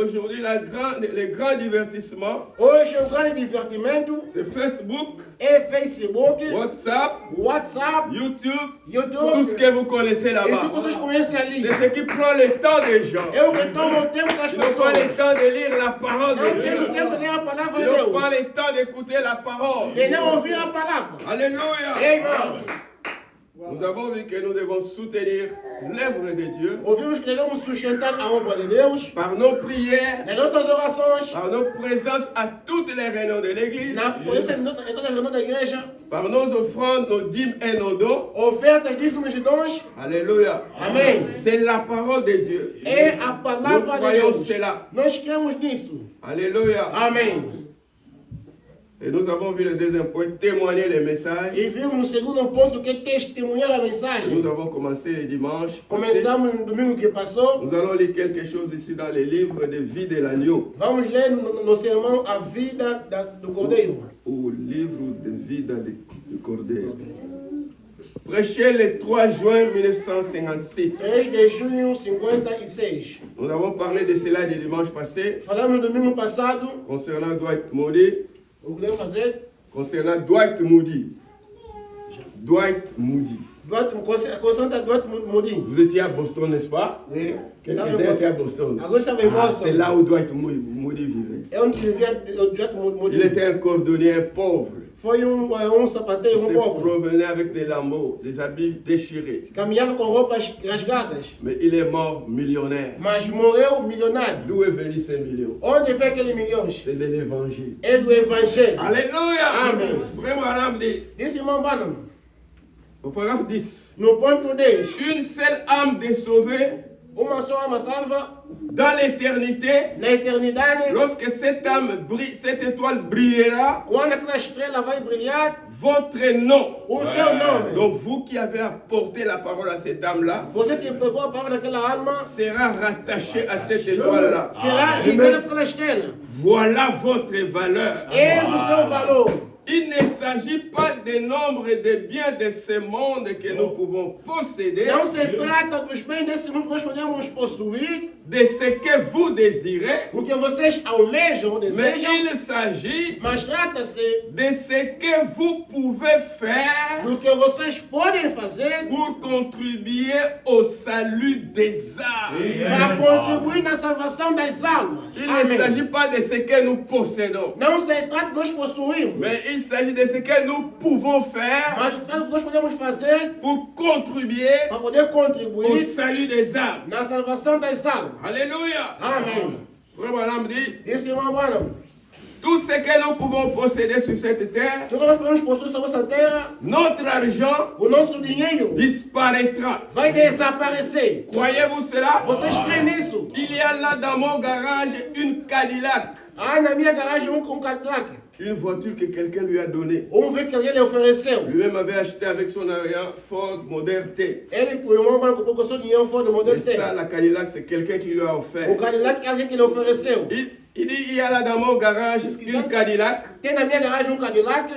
Aujourd'hui, les grands divertissements, Hoje o grande divertimento c'est Facebook, é Facebook, WhatsApp, YouTube, tout ce YouTube que vous connaissez e là-bas. tudo que vocês conhecem ali. C'est ce qui prend le temps des gens. É o que toma o tempo das Ils n'ont pas pessoas. le temps de lire la parole Não de tem o Dieu. tempo de ler a palavra Ils de n'ont Deus. pas le temps d'écouter la parole. De não ouvir a palavra. Alléluia. Amen. Nous avons vu que nous devons soutenir l'œuvre de Dieu Ouvimos que devemos sustentar a obra de Deus par nos prières, nas nossas orações, par nos présences à toutes les réunions de l'église, na presença em todas as reuniões da igreja, par nos offrandes, nos dîmes et nos dons. ofertas, dízimos e dons. Alléluia. Amém. C'est la parole de Dieu. É a Nous palavra de croyons Deus. cela. Nós cremos nisso. Alléluia. Amém. Et nous avons vu le deuxième point, témoigner les messages. E vimos no segundo ponto que é testemunhar a mensagem. Nous avons commencé le dimanche passé. Começamos no domingo que passou. Nous allons lire quelque chose ici dans les livres de vie de l'agneau. Vamos ler no sermão a vida do Cordeiro. Ou livre de vie du Cordeiro. Prêché le 3 juin 1956. 3 de junho 56. Nous avons parlé de cela le dimanche passé Falamos no domingo passado. concernant Dwight Moody. O que devemos fazer? Concernant Dwight Moody. Dwight Moody. Constante Dwight Moody. Vous étiez à Boston, n'est-ce pas? Oui. Quelques-uns étaient à Boston. Agora estava em Ah, Boston. c'est là où Dwight Moody vivait. É onde vivia o Dwight Moody. Il était un cordonnier pauvre. Foi sapateiro, Il se pobre. provenait avec des lambeaux, des habits déchirés. Caminhava com roupas rasgadas. Mais il est mort millionnaire. Mas morreu milionário. D'où est venu ces millions? Onde veio aqueles milhões? C'est de l'évangile. É do Evangelho. Alléluia! Amen. Vraiment, l'âme dit, Disse irmão Branham, au paragraphe 10, no ponto 10, une seule âme de sauvée uma só alma salva dans l'éternité. na eternidade. Lorsque cette âme brille, cette étoile brillera, Quando aquela estrela vai brilhar, votre nom. o teu nome. Donc vous qui avez apporté la parole à cette âme-là, Você que pegou a palavra daquela alma, sera rattaché à cette étoile-là. será ligado pela estrela. Voilà votre valeur. Eis o seu valor. Il ne s'agit pas du nombre de biens de ce monde que nous pouvons posséder, Não se trata dos bens desse mundo que nós podemos possuir, de ce que vous désirez, o que vocês almejam ou mais desejam, il s'agit mas trata-se de ce que vous pouvez faire do que vocês podem fazer pour contribuer au salut des âmes. para contribuir na salvação das almas. Il ne s'agit pas de ce que nous possédons, Não se trata de nós possuirmos, mais il s'agit de ce que nous pouvons faire mas trata do que nós podemos fazer pour contribuer para poder au contribuir salut des âmes. na salvação das almas. Alléluia. Amém. Frère Branham dit, Disse irmão Branham, tout ce que nous pouvons posséder sur cette terre, tudo que nós podemos possuir sobre essa terra, notre argent o nosso dinheiro disparaîtra. vai desaparecer. Croyez-vous cela? Vocês creem nisso? Il y a là dans mon garage une Cadillac, Ah, na minha garagem Cadillac. une voiture que quelqu'un lui a donnée. Ver que alguém lhe ofereceu. Lui-même avait acheté avec son argent Ford Model T. Ele, o irmão Branco, pegou seu dinheiro fora do modelo Et T. ça, la Cadillac, c'est quelqu'un qui lui a offert. O Cadillac é alguém que lhe ofereceu. Il dit, il y a là dans mon garage une Cadillac Tem na minha garagem Cadillac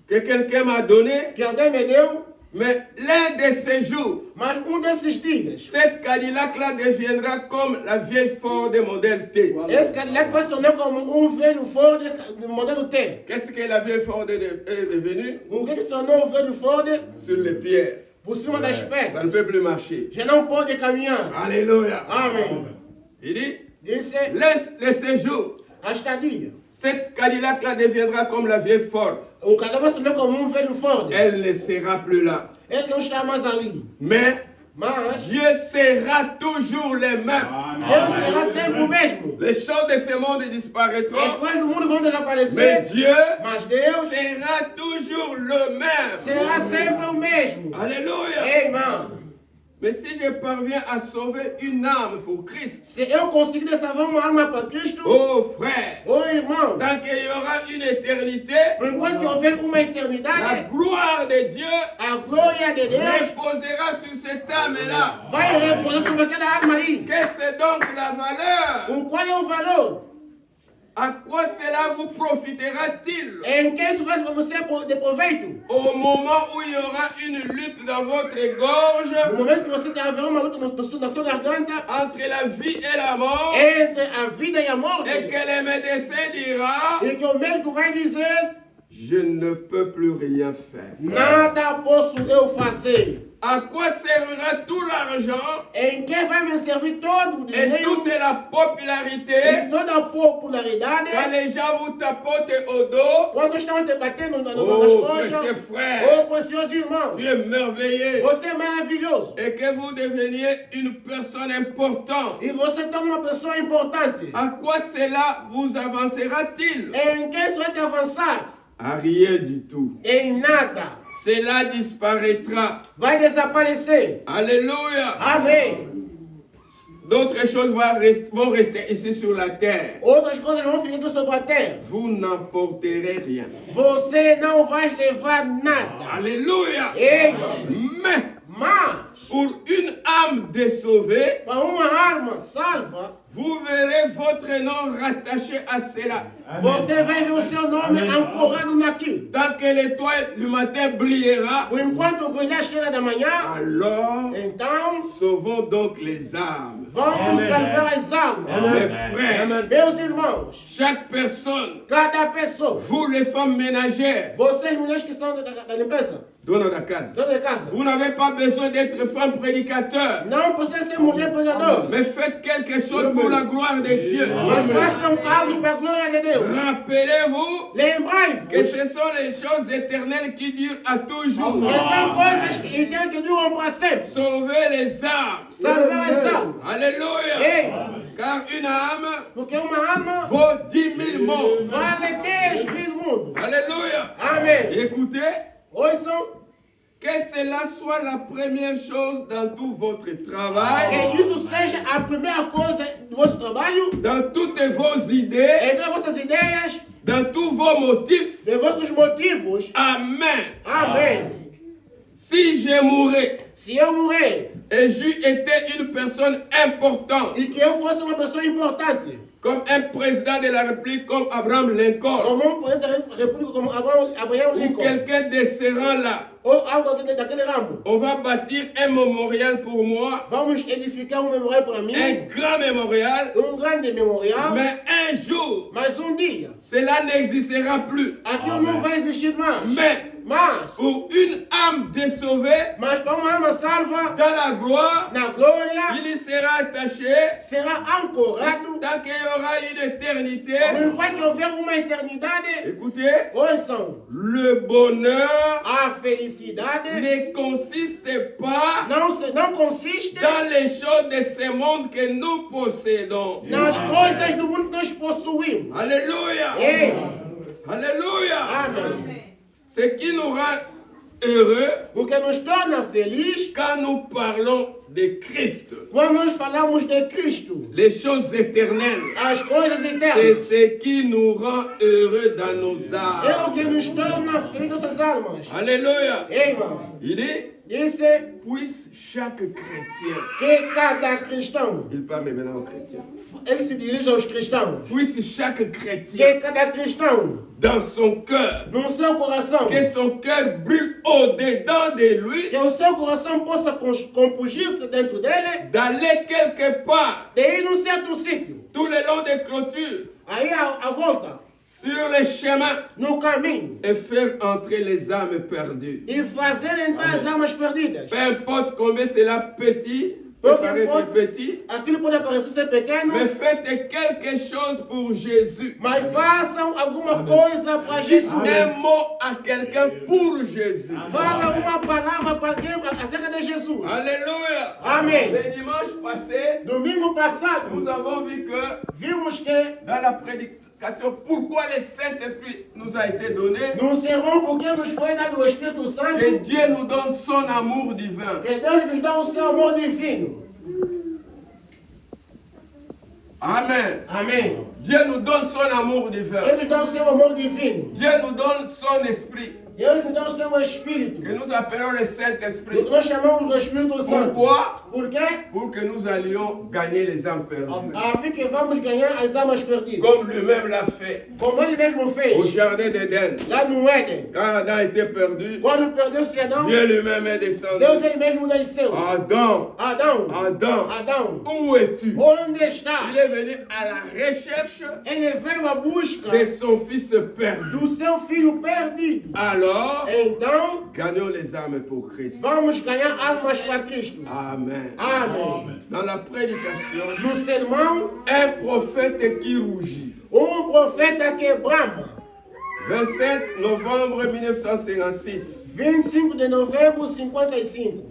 que quelqu'un m'a donné, que alguém me deu, mais l'un de ces jours, mas desses dias, cette Cadillac-là deviendra comme la vieille Ford Model T. esse Cadillac vai se tornar como velho Ford do modelo T. Qu'est-ce que la vieille Ford est devenue? O que se tornou o velho Ford? Sur les pierres. Por cima das Ça pedras. ne peut plus marcher. Já não pode caminhar. Alléluia. Amém. Il dit, Disse le séjour, a estadia. cette Cadillac-là deviendra comme la vieille Ford. O Cadillac vai se tornar como velho Ford. Elle ne sera plus là. Ele não está mais ali. Mais Mas Dieu sera toujours le même. Deus será sempre o mesmo. Les choses de ce monde As disparaîtront, coisas do mundo vão mais desaparecer. Dieu Mas Deus sera toujours le même. será sempre o mesmo. Alléluia. Amen. Mais si je parviens à sauver une âme pour Christ, Se eu conseguir salvar uma alma para Cristo, oh frère, ô irmão, tant qu'il y aura une éternité, enquanto que houver uma la eternidade, gloire de Dieu a glória de Deus reposera sur cette âme-là. vai repousar sobre aquela alma aí. Qu'est-ce que c'est donc la valeur? O qual é o valor? À quoi cela vous profitera-t-il Em que isso vai para você de proveito? au moment où il y aura une lutte dans votre gorge No momento que você está a ver uma luta na sua garganta entre la vie et la mort entre a vida e a morte, et que le médecin dira e que o médico vai dizer: je ne peux plus rien faire. nada posso eu fazer. À quoi servira tout l'argent Em que vai me servir todo o et dinheiro toute la popularité e toda a popularidade quand les gens vous tapotent au dos? quando estão te batendo nas Oh, costas? précieux frère, Oh, precioso irmão, tu es merveilleux. você é maravilhoso Et que vous deveniez une personne importante. e você é uma pessoa importante. À quoi cela vous avancera-t-il? Em que isso vai te avançar? À rien du tout. Em nada. Cela disparaîtra. Vai desaparecer. Alléluia. Amém. D'autres choses vont rester ici sur la terre. Outras coisas vão ficar aqui sobre a terra. Vous n'emporterez rien. Você não vai levar nada. Alléluia. Ei, Mais mas pour une âme désauvée, para uma alma salva, vous verrez votre nom rattaché à cela. você vai ver o seu nome ancorado naquilo. Tant que l'étoile du matin brillera, Por enquanto o brilhar estrela da manhã, alors então sauvons donc les âmes. vamos salvar as almas. Mes frères, Meus irmãos, chaque personne, cada pessoa, vous les femmes ménagères, vocês mulheres que estão da limpeza, dona da casa, dona de casa, vous n'avez pas besoin d'être femme prédicateur, não precisa ser mulher pregadora, mais faites quelque chose pour la gloire de Dieu. mas façam algo para a glória de Deus. Rappelez-vous Lembrai-vos que ce sont les choses éternelles qui durent à toujours. que são coisas que duram para sempre. Sauver les âmes. Salvar as almas. Alléluia. Ei, Car une âme porque uma alma vaut 10 000 morts. vale 10.000 mundos. Alléluia. Amém. Écoutez, Ouçam, que cela soit la première chose dans tout votre travail, que isso seja a primeira coisa do vosso trabalho, dans toutes vos idées, entre as vossas ideias, dans tous vos motifs. dos vossos motivos. Amen. Amém. Si je mourais Se eu morrer et j'eus été une personne importante, e que eu fosse uma pessoa importante, comme un président de la République comme Abraham Lincoln, como um presidente da República como Abraham ou Lincoln, quelqu'un de ces rangs-là, ou algo daquele ramo, on va bâtir un mémorial pour moi, vamos edificar memorial para mim, un grand mémorial, grande memorial, mais un jour, mas dia, cela n'existera plus. aquilo não vai existir mais. Mais pour une âme désauvée, Mas para uma alma salva, dans la gloire, na glória, il y sera attaché será ancorado, tant qu'il y aura une éternité. enquanto houver uma eternidade. Écoutez, Ouçam, le bonheur a felicidade ne consiste pas não consiste dans les choses de ce monde que nous possédons. nas coisas do mundo que nós possuímos. Alléluia. Ei, Alléluia. amém. Ce qui nous rend heureux O que nos torna feliz quand nous parlons de Christ, quando nós falamos de Cristo, les choses éternelles, as coisas c'est eternas. ce qui nous rend heureux dans nos É âmes. o que nos torna felizes nossas almas. Alléluia. Ei, irmão, Il dit, disse puisse chaque chrétien, que cada cristão, il parle maintenant aux chrétiens, ele se dirige aos cristãos, puisse chaque chrétien, que cada cristão, dans son cœur, no seu coração, que son cœur brûle au-dedans de lui, que o seu coração possa compungir-se dentro dele, d'aller quelque part, de ir num certo sítio, tout le long des clôtures, aí à volta, sur les chemins, no caminho, et faire entrer les âmes perdues. e fazer entrar as almas perdidas. Peu importe combien cela petit, peut paraître petit, Aquilo pode parecer ser pequeno, mais faites quelque chose pour Jésus. mas façam alguma coisa para Jesus. Un mot à quelqu'un pour Jésus. Fala uma palavra para alguém acerca de Jesus. Alléluia. Amém. Le dimanche passé, Domingo passado, nous avons vu que vimos que dans la prédication, pourquoi le Saint-Esprit nous a été donné, no sermão, porque nos foi dado o Espírito Santo, que Dieu nous donne son amour divin. que Deus nos dá o seu amor divino. Amen. Amém. Dieu nous donne son amour divin. Ele nos dá o seu amor divino. Dieu nous donne son esprit, Ele nos dá o seu Espírito. que nous appelons le O Saint-Esprit. que nós chamamos do Espírito Santo. Pourquoi? Por quê? Pour que nous allions gagner les âmes perdues. Afim que vamos ganhar as almas perdidas. Comme lui-même l'a fait Como ele mesmo fez. au jardin d'Éden. Lá no Éden. Quand Adam était perdu, Quando perdeu-se Adão, Dieu lui-même est descendu. Deus ele mesmo desceu. Adam, Adão, Adam, Adão, où es-tu? onde está? Il est venu à la recherche Ele veio à busca de son fils perdu. do seu filho perdido. Alors, Então, gagnons les âmes pour Christ. vamos ganhar almas para Cristo. Amen. Amém. Dans la prédication, No sermão, un prophète qui rougit. profeta que brama. 25 novembre 1956. 25 de novembro de 55.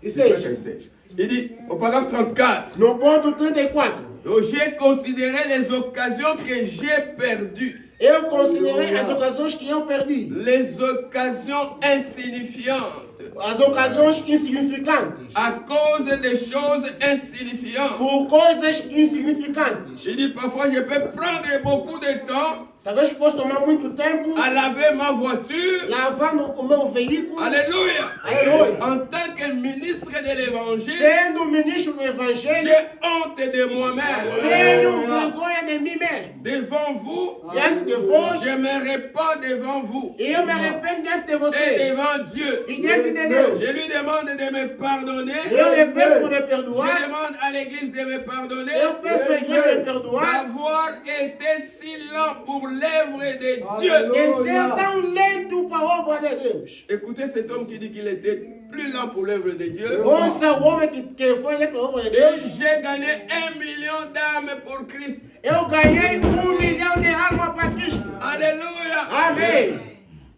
E 6. Il dit au paragraphe 34. No ponto 34. Donc, j'ai considéré les occasions que j'ai perdues. Eu considerei as ocasiões que eu perdi. Les occasions insignifiantes. As ocasiões insignificantes. À cause des choses insignifiantes. Por coisas insignificantes. Il dit parfois je peux prendre beaucoup de temps Talvez possa tomar muito tempo à laver ma voiture. lavando o meu veículo. Alléluia. Aleluia. En tant que ministre de l'évangile, Sendo ministro do Evangelho, j'ai honte de moi-même. tenho vergonha de mim mesmo. Devant vous, Diante de vós, je me répands devant vous e eu me arrependo diante de et vocês. devant Dieu. E diante de Deus. Je lui demande de me pardonner. Eu lhe peço para me Je perdoar. demande à l'église de me pardonner Eu peço à igreja de me perdoar. d'avoir été si lent pour l'œuvre de Dieu. De ser tão lento para a obra de Deus. Écoutez cet homme qui dit qu'il était plus lent pour l'œuvre de Dieu. Ouça o homem que foi lento para a obra de Et Deus. j'ai gagné 1 million d'âmes pour Christ. Eu ganhei 1 milhão de almas para Cristo. Alléluia. Amém.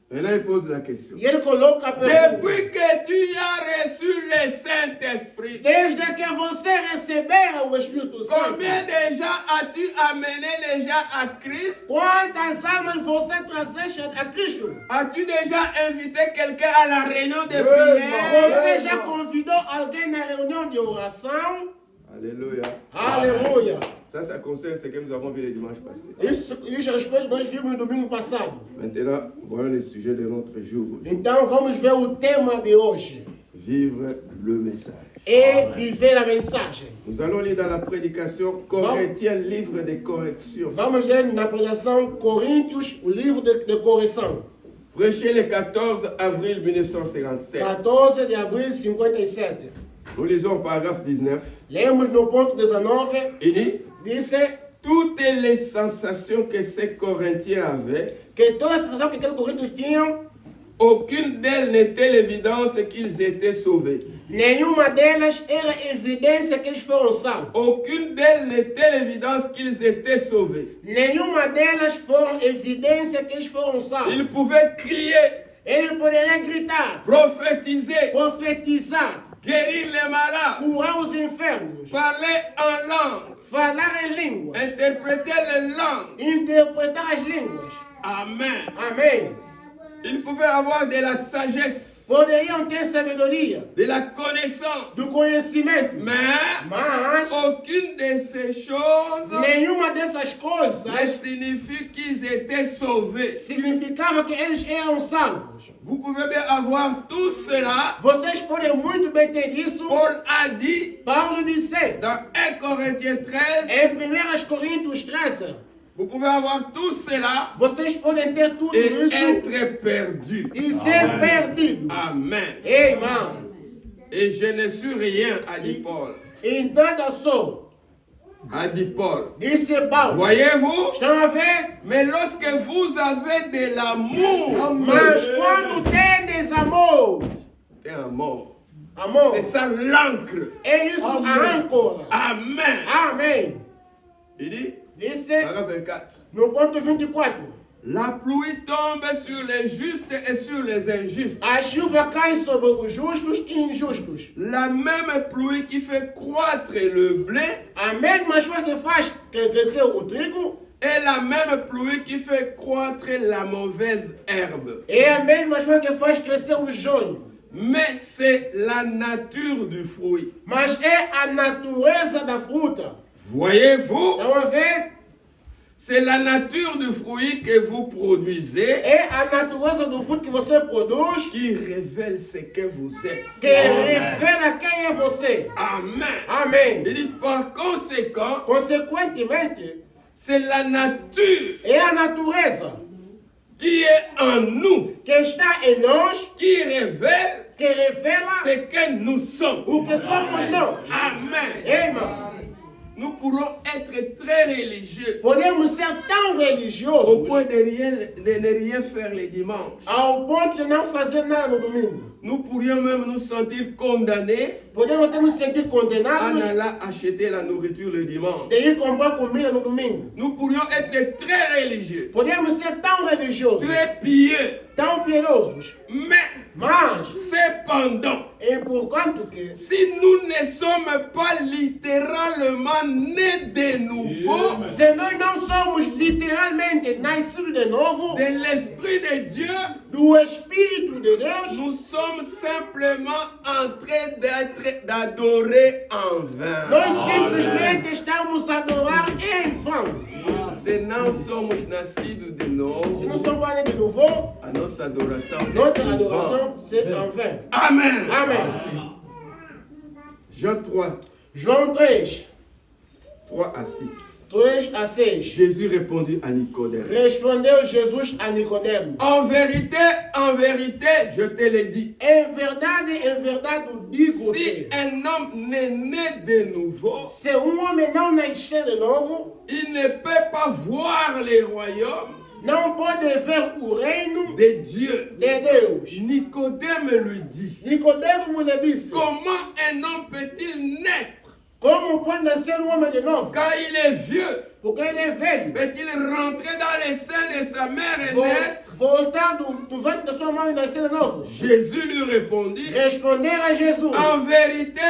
Maintenant, il pose la question. E ele coloca a pergunta. Depuis que tu as reçu le Saint-Esprit, Desde que você recebeu o Espírito Santo, combien de gens as-tu amené déjà à Christ? quantas almas você trazeste a Cristo? As-tu déjà invité quelqu'un à la réunion de prière? Você já convidou alguém na reunião de oração? Alléluia. Aleluia. Ça concerne ce que nous avons vu le dimanche passé. Isso respeito nós vimos no domingo passado. Maintenant, voyons le sujet de notre jour. Então vamos ver o tema de hoje. Vivre le message. É viver a mensagem. Nous allons lire dans la prédication Corinthiens, livre de correction. Vamos ler na pregação Coríntios, o livro de correção. Prêché le 14 avril 1957. 14 de abril de 57. Nous lisons au paragraphe 19. Lemos no ponto 19. Il dit, Disse toutes les sensations que ces Corinthiens avaient, que toda a sensação que aqueles coríntios tinham, aucune d'elles n'était l'évidence qu'ils étaient sauvés. nenhuma delas era evidência que eles foram salvos. Aucune d'elles n'était l'évidence qu'ils étaient sauvés. Nenhuma delas foram evidência que eles foram salvos. Ils pouvaient crier, Ele poderia gritar, prophétiser, profetizar, guérir les malades, curar os enfermos, parler en langue, falar em línguas, interpréter les langues. interpretar as línguas. Amen. Amém. Ils pouvaient avoir de la sagesse, Poderiam ter sabedoria, de la connaissance. do conhecimento, Mais mas aucune de ces choses nenhuma dessas ne coisas signifie qu'ils étaient sauvés. significava que eles eram salvos. Vous pouvez bien avoir tout cela. Vocês podem muito bem ter isso. Paul a dit Paulo disse dans 1 Corinthiens 13, em 1 Coríntios 13, vous pouvez avoir tout cela vocês podem ter tudo et isso être perdu. e ser perdido. Amen. Amém. Et je ne suis rien, a dit Paul. E nada sou, A dit Paul. disse Paulo. Voyez-vous? Estão a ver? Mais lorsque vous avez de l'amour, Mas quando tendes amor, c'est un mort. amor, C'est ça l'encre. é isso a âncora. Amen. Amém. Il dit, Disse paragraphe 24. no ponto 24. La pluie tombe sur les justes et sur les injustes. A chuva cai sobre os justos e injustos. La même pluie qui fait croître le blé A mesma chuva que faz crescer o trigo est la même pluie qui fait croître la mauvaise herbe. é a mesma chuva que faz crescer o joio. Mais c'est la nature du fruit. Mas é a natureza da fruta. Voyez-vous, Estão a ver? C'est la nature du fruit que vous produisez É a natureza do fruto que você produz qui révèle ce que vous êtes. que revela quem é você. Amen. Amém. Il dit par conséquent, Consequentemente, c'est la nature é a natureza qui est en nous que está em nós qui révèle que revela ce que nous sommes. o que somos nós. Amen. Irmão, Nous pourrons être très religieux podemos ser tão au religiosos point de ne rien faire les dimanches. ao ponto de não fazer nada no domingo. Nous pourrions même nous sentir condamnés Podemos até nos sentir en condenados allant acheter la nourriture le dimanche. de ir comprar comida no domingo. Nous pourrions être très religieux, Podemos ser tão religiosos, très pieux, tão piedosos, mais mas, cependant, e por quanto que, si nous ne sommes pas littéralement nés de nouveau se nós não somos literalmente nascidos de novo de l'Esprit de Dieu, do Espírito de Deus, nous sommes simplement en train d'adorer en vain. nós simplesmente estamos a adorar em vão. Se não somos nascidos de Se novo, não somos nada de novo, a nossa adoração notre é em vão. adoração c'est en vain. Amen. Amém. Jean 3, João 3, 3 à 6. 3 a 6. Jésus répondit à Nicodème. Respondeu Jesus a Nicodemo: En vérité, je te le dis. em verdade, eu digo Si que un homme n'est né de nouveau, se homem não nascer de novo, il ne peut pas voir les royaumes não pode ver o reino de Dieu. de Deus. Nicodème lui dit, Nicodemo lhe disse: comment un homme peut-il naître como pode nascer homem de novo? quand il est vieux? Porque ele é velho. Peut-il rentrer dans les seins de sa mère et naître? Voltar do ventre da sua mãe e nascer de novo. Jésus lui répondit, Responder a Jesus: en vérité,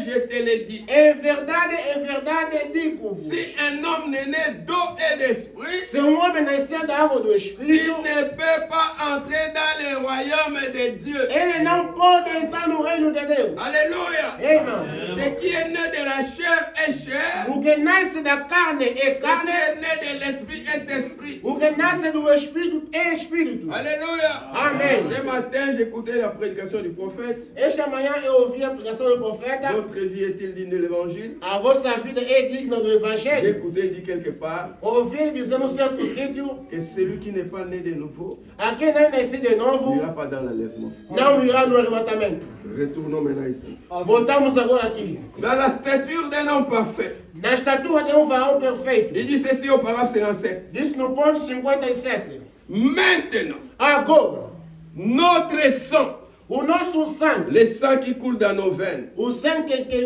je te le dis. em verdade, digo-vos: Si un homme n'est né d'eau et d'esprit, se homem nascer da água do il Espírito, ne peut pas entrer dans le royaume de Dieu. ele não pode entrar no reino de Deus. Alléluia. Irmão, Ce qui est né de la chair est chair. o que nasce da carne é Ce qui carne, est né de l'esprit est esprit. o que nasce do Espírito é Espírito. Alléluia. Amen. Ce matin, j'écoutais la prédication du prophète. Esta manhã eu ouvi a pregação do profeta: Votre vie est-il digne de l'évangile? a vossa vida é digna do J'ai Evangelho. écouté, il dit quelque part, Ouvi ele dizer no certo sítio: que celui qui n'est pas né de nouveau a quem não nasce de novo, n'ira pas dans l'enlèvement. não irá no arrebatamento. Retournons maintenant ici. Voltamos agora aqui. Dans la stature d'un homme parfait, Na estatura de varão perfeito. il dit ceci au paragraphe 57. Disse no ponto 57. Maintenant, Agora, notre sang, o nosso sangue, le sang qui coule dans nos veines, o sangue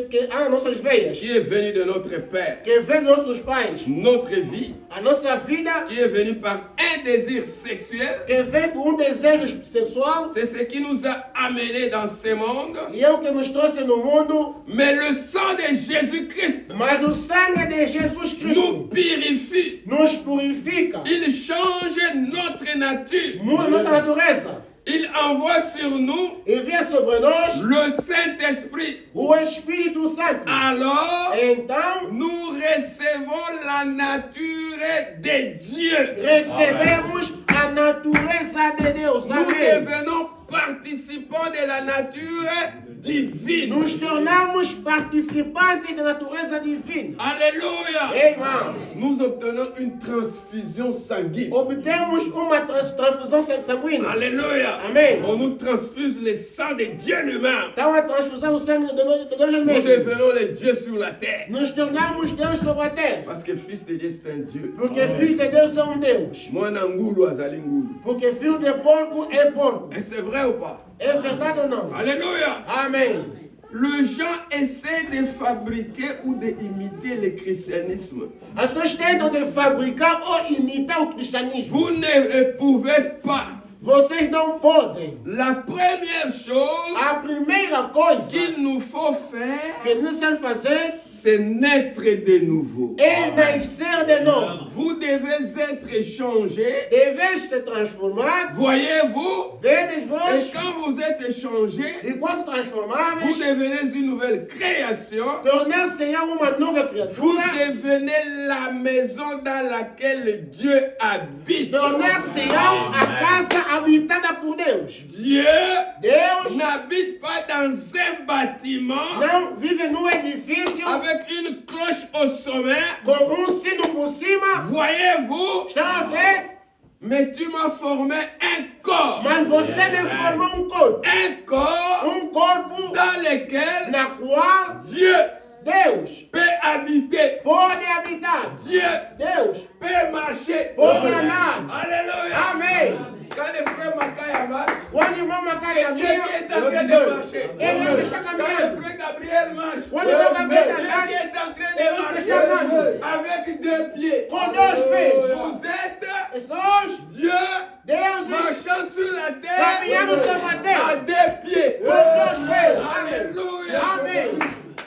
que há nas nossas veias, qui est venu de notre Père, que vem dos nossos pais, notre vie, a nossa vida, qui est venue par un désir sexuel, que vem por desejo sexual, c'est ce qui nous a amenés dans ce monde. e é o que nos trouxe no mundo, Mais le sang de Jésus-Christ mas o sangue de Jesus nous Cristo purifie. nos purifica, Il change notre nature. muda nossa natureza, Il envoie sur nous e vem sobre nós le Saint-Esprit. o Espírito Santo. Alors, Então, nous recevons la nature de Dieu. recebemos a natureza de Deus. Nous Amém. devenons participants de la nature divine. Nos tornamos participantes da natureza divina. Alléluia. Irmão, Nous obtenons une transfusion sanguine. obtemos uma transfusão sanguínea. Alléluia. Amen. On nous transfuse le sang de Dieu lui-même. Então a transfusão do sangue de Deus Nous mesmo. devenons les dieux sur la terre. Nos tornamos Deus sobre a terra. Parce que fils de Dieu, c'est un Dieu. Porque filho de Deus é Deus. Mwana ngulu azali ngulu. Porque filho de porco é porco. Et c'est vrai ou pas? É verdade ou não? Alléluia. Amém. Les gens essaient de fabriquer ou d'imiter le christianisme. As pessoas tentam de fabricar ou imitar o cristianismo. Vous ne pouvez pas. Vocês não podem. La première chose A primeira coisa qu'il nous faut faire, que nos devemos fazer c'est naître de nouveau. é nascer de novo. Vous devez être changé. Deves se transformar. Voyez-vous? Vedes Et vós. quand vous êtes changé, E quando se vous transformarmos, devenez une nouvelle création. tornar-se uma nova Vous criatura. devenez la maison dans laquelle Dieu habite. Tornar-se a casa habitada por Deus. Dieu Deus n'habite pas dans un bâtiment não vive num edifício avec une cloche au sommet. com sino por cima. Voyez-vous? Estão a ver? Mais tu m'as formé un corps. Mas você me formou corpo. Un corps Corpo dans lequel na qual Dieu Deus peut habiter. pode habitar. Dieu Deus peut marcher. pode andar. Alléluia. Amém. Quand le frère Makaya marche, Quando o irmão Macai c'est Dieu caminha, qui est en train de marcher. ele não está Quand le caminhando. frère Gabriel marche, Quando o irmão c'est Gabriel Dieu está qui est en train ele de não está marcher caminhando. avec deux pieds. Com dois pés. Vous êtes Pessoas, Dieu Deus marchant sur la terre caminhando sobre a à terra. deux pieds. Com dois pés. Alléluia. Amém.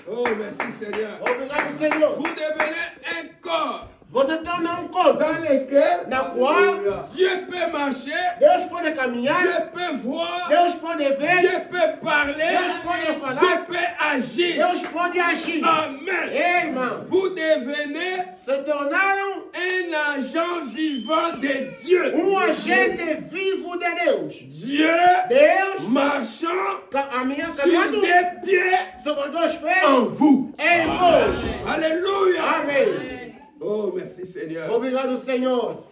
Oh, merci Seigneur. Obrigado, Senhor. Vous devenez un corps Você torna corpo dans lequel na qual Dieu peut marcher, Deus pode Dieu caminhar, peut voir, Deus pode ver, Dieu peut parler, Deus pode Dieu falar, peut agir. Deus pode agir. Amen. Ei, irmão, Vous devenez se tornaram un agent vivant de Dieu. agente vivo de Deus. Dieu Deus marchant caminhando sur des pieds sobre dois pés en vous. em vós. Alléluia. Amém. Oh, merci Seigneur. Obrigado, Senhor.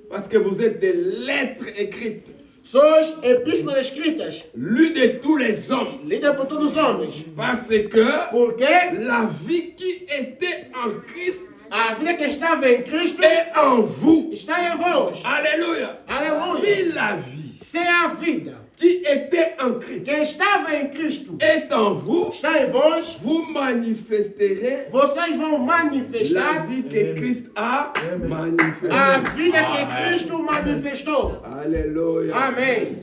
Parce que vous êtes des lettres écrites, Sois epístolas escritas, lues de tous les hommes. lidas por todos os homens. Parce que Porque la vie qui était en Christ a vida que estava em Cristo est en vous. está em vós. Alléluia. Aleluia. Si la vie Se a vida qui était en Christ que estava em Cristo est en vous, está em vós, vous manifesterez vocês vão la manifestar vie que Christ a manifestée. a vida que Cristo manifestou. Alléluia. Amém.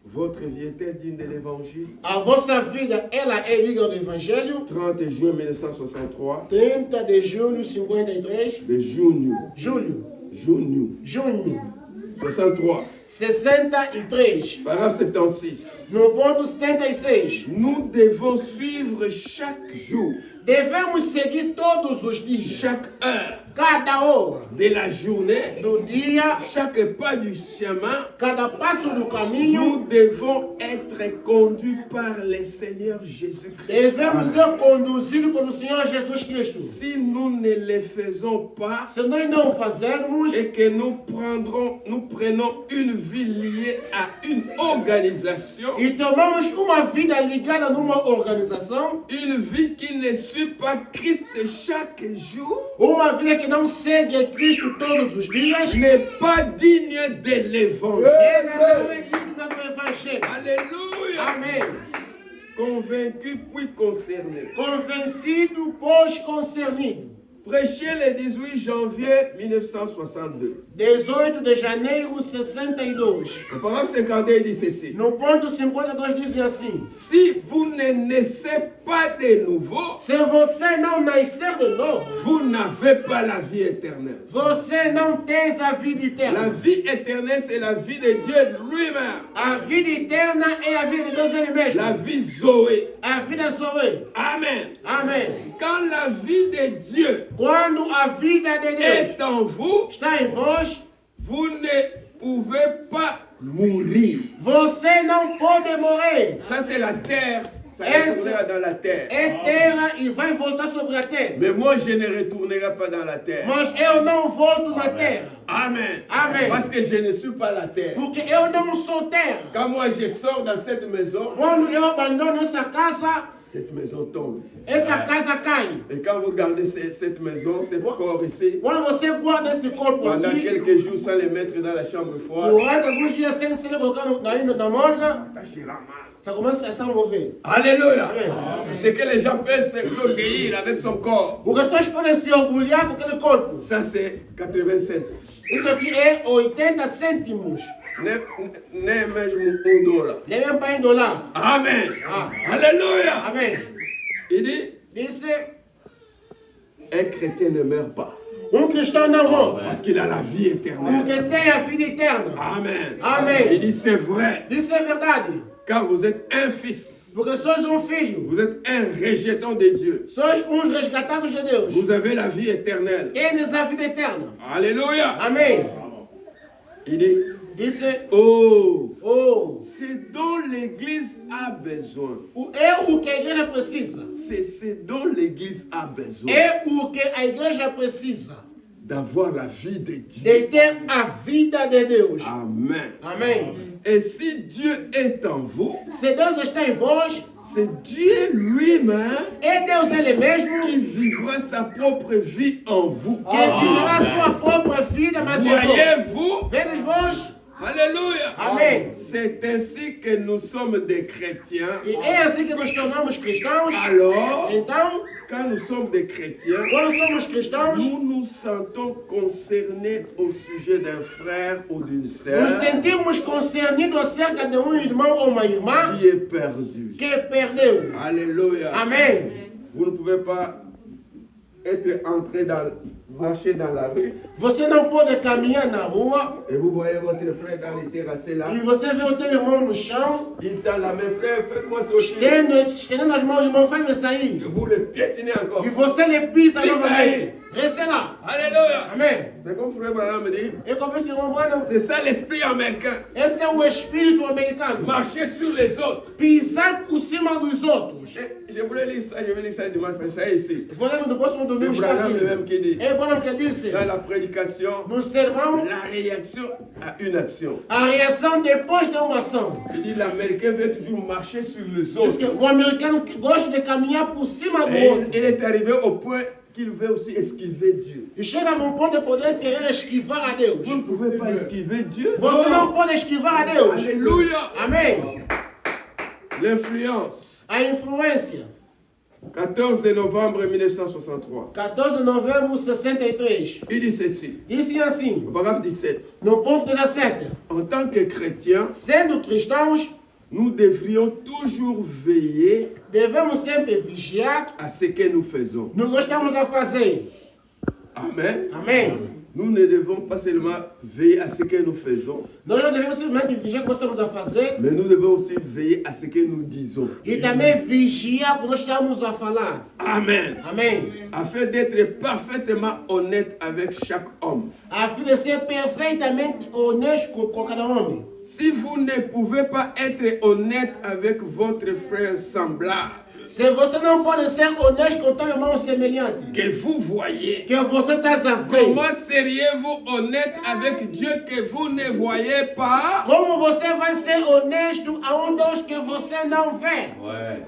Votre vie est-elle digne de l'évangile? A vossa vida, ela é liga ao Evangelho. 30 juin 1963, 30 de julho, 53. de junho, Julho, junho, 63, 63. paragraphe 76. No ponto 76. Nous devons suivre chaque jour, Devemos seguir todos os dias, chaque heure cada hora de la journée, do dia, chaque pas du chemin. cada passo do caminho. Nous devons être conduits par le Seigneur Jésus-Christ. Devemos ser conduzidos pelo Senhor Jesus Cristo. Si nous ne le faisons pas Se nós não fazermos et que nous prenons une vie liée à une organisation, e tomamos uma vida ligada numa organização, une vie qui ne suit pas Christ chaque jour, uma vida que não segue Cristo todos os dias, n'est pas digne de l'évangile. ela não é digna do Evangelho. Alléluia. Amém. Convaincu puis concerné. Convencido, pois concernido. Prêché le 18 janvier 1962. 18 de janeiro, 62. Le paragraphe 51 dit ceci. No ponto 52 dizem assim: Si vous ne naissez pas de nouveau, se você não nascer de novo, vous n'avez pas la vie éternelle. você não tem a vida La eterna. vie éternelle, c'est la vie de Dieu lui-même. A vida eterna é a vida de Deus Ele mesmo. La vie Zoé. A vida Zoe. Amen. Amém. Quand la vie de Dieu Quando a vida de Deus est en vous, está em vós, vous ne pouvez pas mourir. você não pode morrer. Ça, c'est la terre. Ça Est-ce- retournera dans la terre. É terra e vai voltar sobre a terra. Mais moi, je ne retournerai pas dans la terre. Mas eu não volto na terra. Amen. Amen. Parce que je ne suis pas la terre. Porque eu não sou terra. Quand moi, je sors dans cette maison, Quando eu abandono essa casa tombe. essa casa cai. Et quand vous gardez cette maison, ce corps ici, Quando você guarda esse corpo pendant aqui, quelques jours sans les mettre dans la chambre froide, durante alguns dias sem se colocar na morgue, attachez-la mal. ça commence a se envolver. Alléluia. Amen. C'est que les gens peuvent s'orgueillir avec son corps. Porque as pessoas podem se orgulhar com aquele corpo. Ça, c'est 80 cents. Isso aqui é 80 cêntimos. Nem mesmo $1. Nem mesmo para $1. Amen. Ah. Alléluia. Amém. Il dit, Disse, Un chrétien ne meurt pas. Cristão não morre. Parce qu'il a la vie éternelle. Porque tem a vida eterna. Amen. Amen. Il dit c'est vrai. Isso é verdade. Car vous êtes un fils. Porque sois filho. Vous êtes un rejeton de Dieu. Sois resgatados de Deus. Vous avez la vie éternelle. Tens a vida eterna. Alléluia. Amém. Il dit, Isso oh, ce dont l'Église a besoin. é o que a igreja precisa. C'est ce dont l'Église a besoin. É o que a igreja precisa. D'avoir la vie de Dieu. De ter a vida de Deus. Amen. Amém. Et si Dieu est en vous, Se Deus está em vós, c'est Dieu lui-même é Deus Ele mesmo qui vivra sa propre vie en vous. que viverá a sua própria vida, mas em vós. Voyez-vous? Vedes vós? Alléluia. Amém. C'est ainsi que nous sommes des chrétiens. E é assim que nos tornamos cristãos. Alors, Então, quand nous sommes des chrétiens, quando somos cristãos, nous nous sentons concernés au sujet d'un frère ou d'une nos sœur sentimos concernidos acerca de irmão ou uma irmã qui est perdu. que perdeu. Alléluia. Amém. Vous ne pouvez pas être entré marcher dans la rue Você não pode caminhar na rua et vous voyez votre frère dans les terrassés là. e você vê o teu irmão no chão, Il tend la main, frère, faites-moi sortir. estendendo as mãos, irmão, faz-me sair. Et vous le piétinez encore. E você lhe pisa Fica novamente. aí. Reste lá. Alléluia. Amém. C'est comme frère Branham me dit. E como esse irmão Branham, C'est ça l'esprit américain. esse é o espírito americano. Marcher sur les autres. Pisar por cima dos outros. Je voulais lire ça, je vais lire ça dimanche, mais ça ici. Vou ler no próximo domingo. C'est Branham lui-même qui dit. É Branham que disse. Dans la prédication, No sermão, la réaction à une action. a reação depois de uma ação. Il dit l'Américain veut toujours marcher sur les Diz autres. que o americano gosta de caminhar por cima do Et outro. il est arrivé au point qu'il veut aussi esquiver Dieu. E chega num ponto de poder querer esquivar a Deus. Vous ne pouvez pas esquiver Dieu. Você não pode esquivar a Deus. Alléluia. Amém. L'influence. A influência. 14 novembre 1963. 14 de novembro de 63. Il dit ceci. Disse assim, Paragraphe 17. no ponto 17. En tant que chrétiens, Sendo cristãos, nous devrions toujours veiller devemos sempre vigiar à ce que nous faisons. no que estamos a fazer. Amen. Amém. Nous ne devons pas seulement veiller à ce que nous faisons, Nós não devemos simplesmente vigiar o que nós estamos a fazer mais nous devons aussi veiller à ce que nous disons. e também vigiar o que nós estamos a falar. Amen. Amém. Afin d'être parfaitement honnête avec chaque homme. A fim de ser perfeitamente honesto com cada homem. Si vous ne pouvez pas être honnête avec votre frère semblable, Se você não pode ser honesto com teu irmão semelhante, que vous voyez, que você está a ver, comment seriez-vous honnête avec Dieu que vous ne voyez pas? como você vai ser honesto a Deus que você não vê?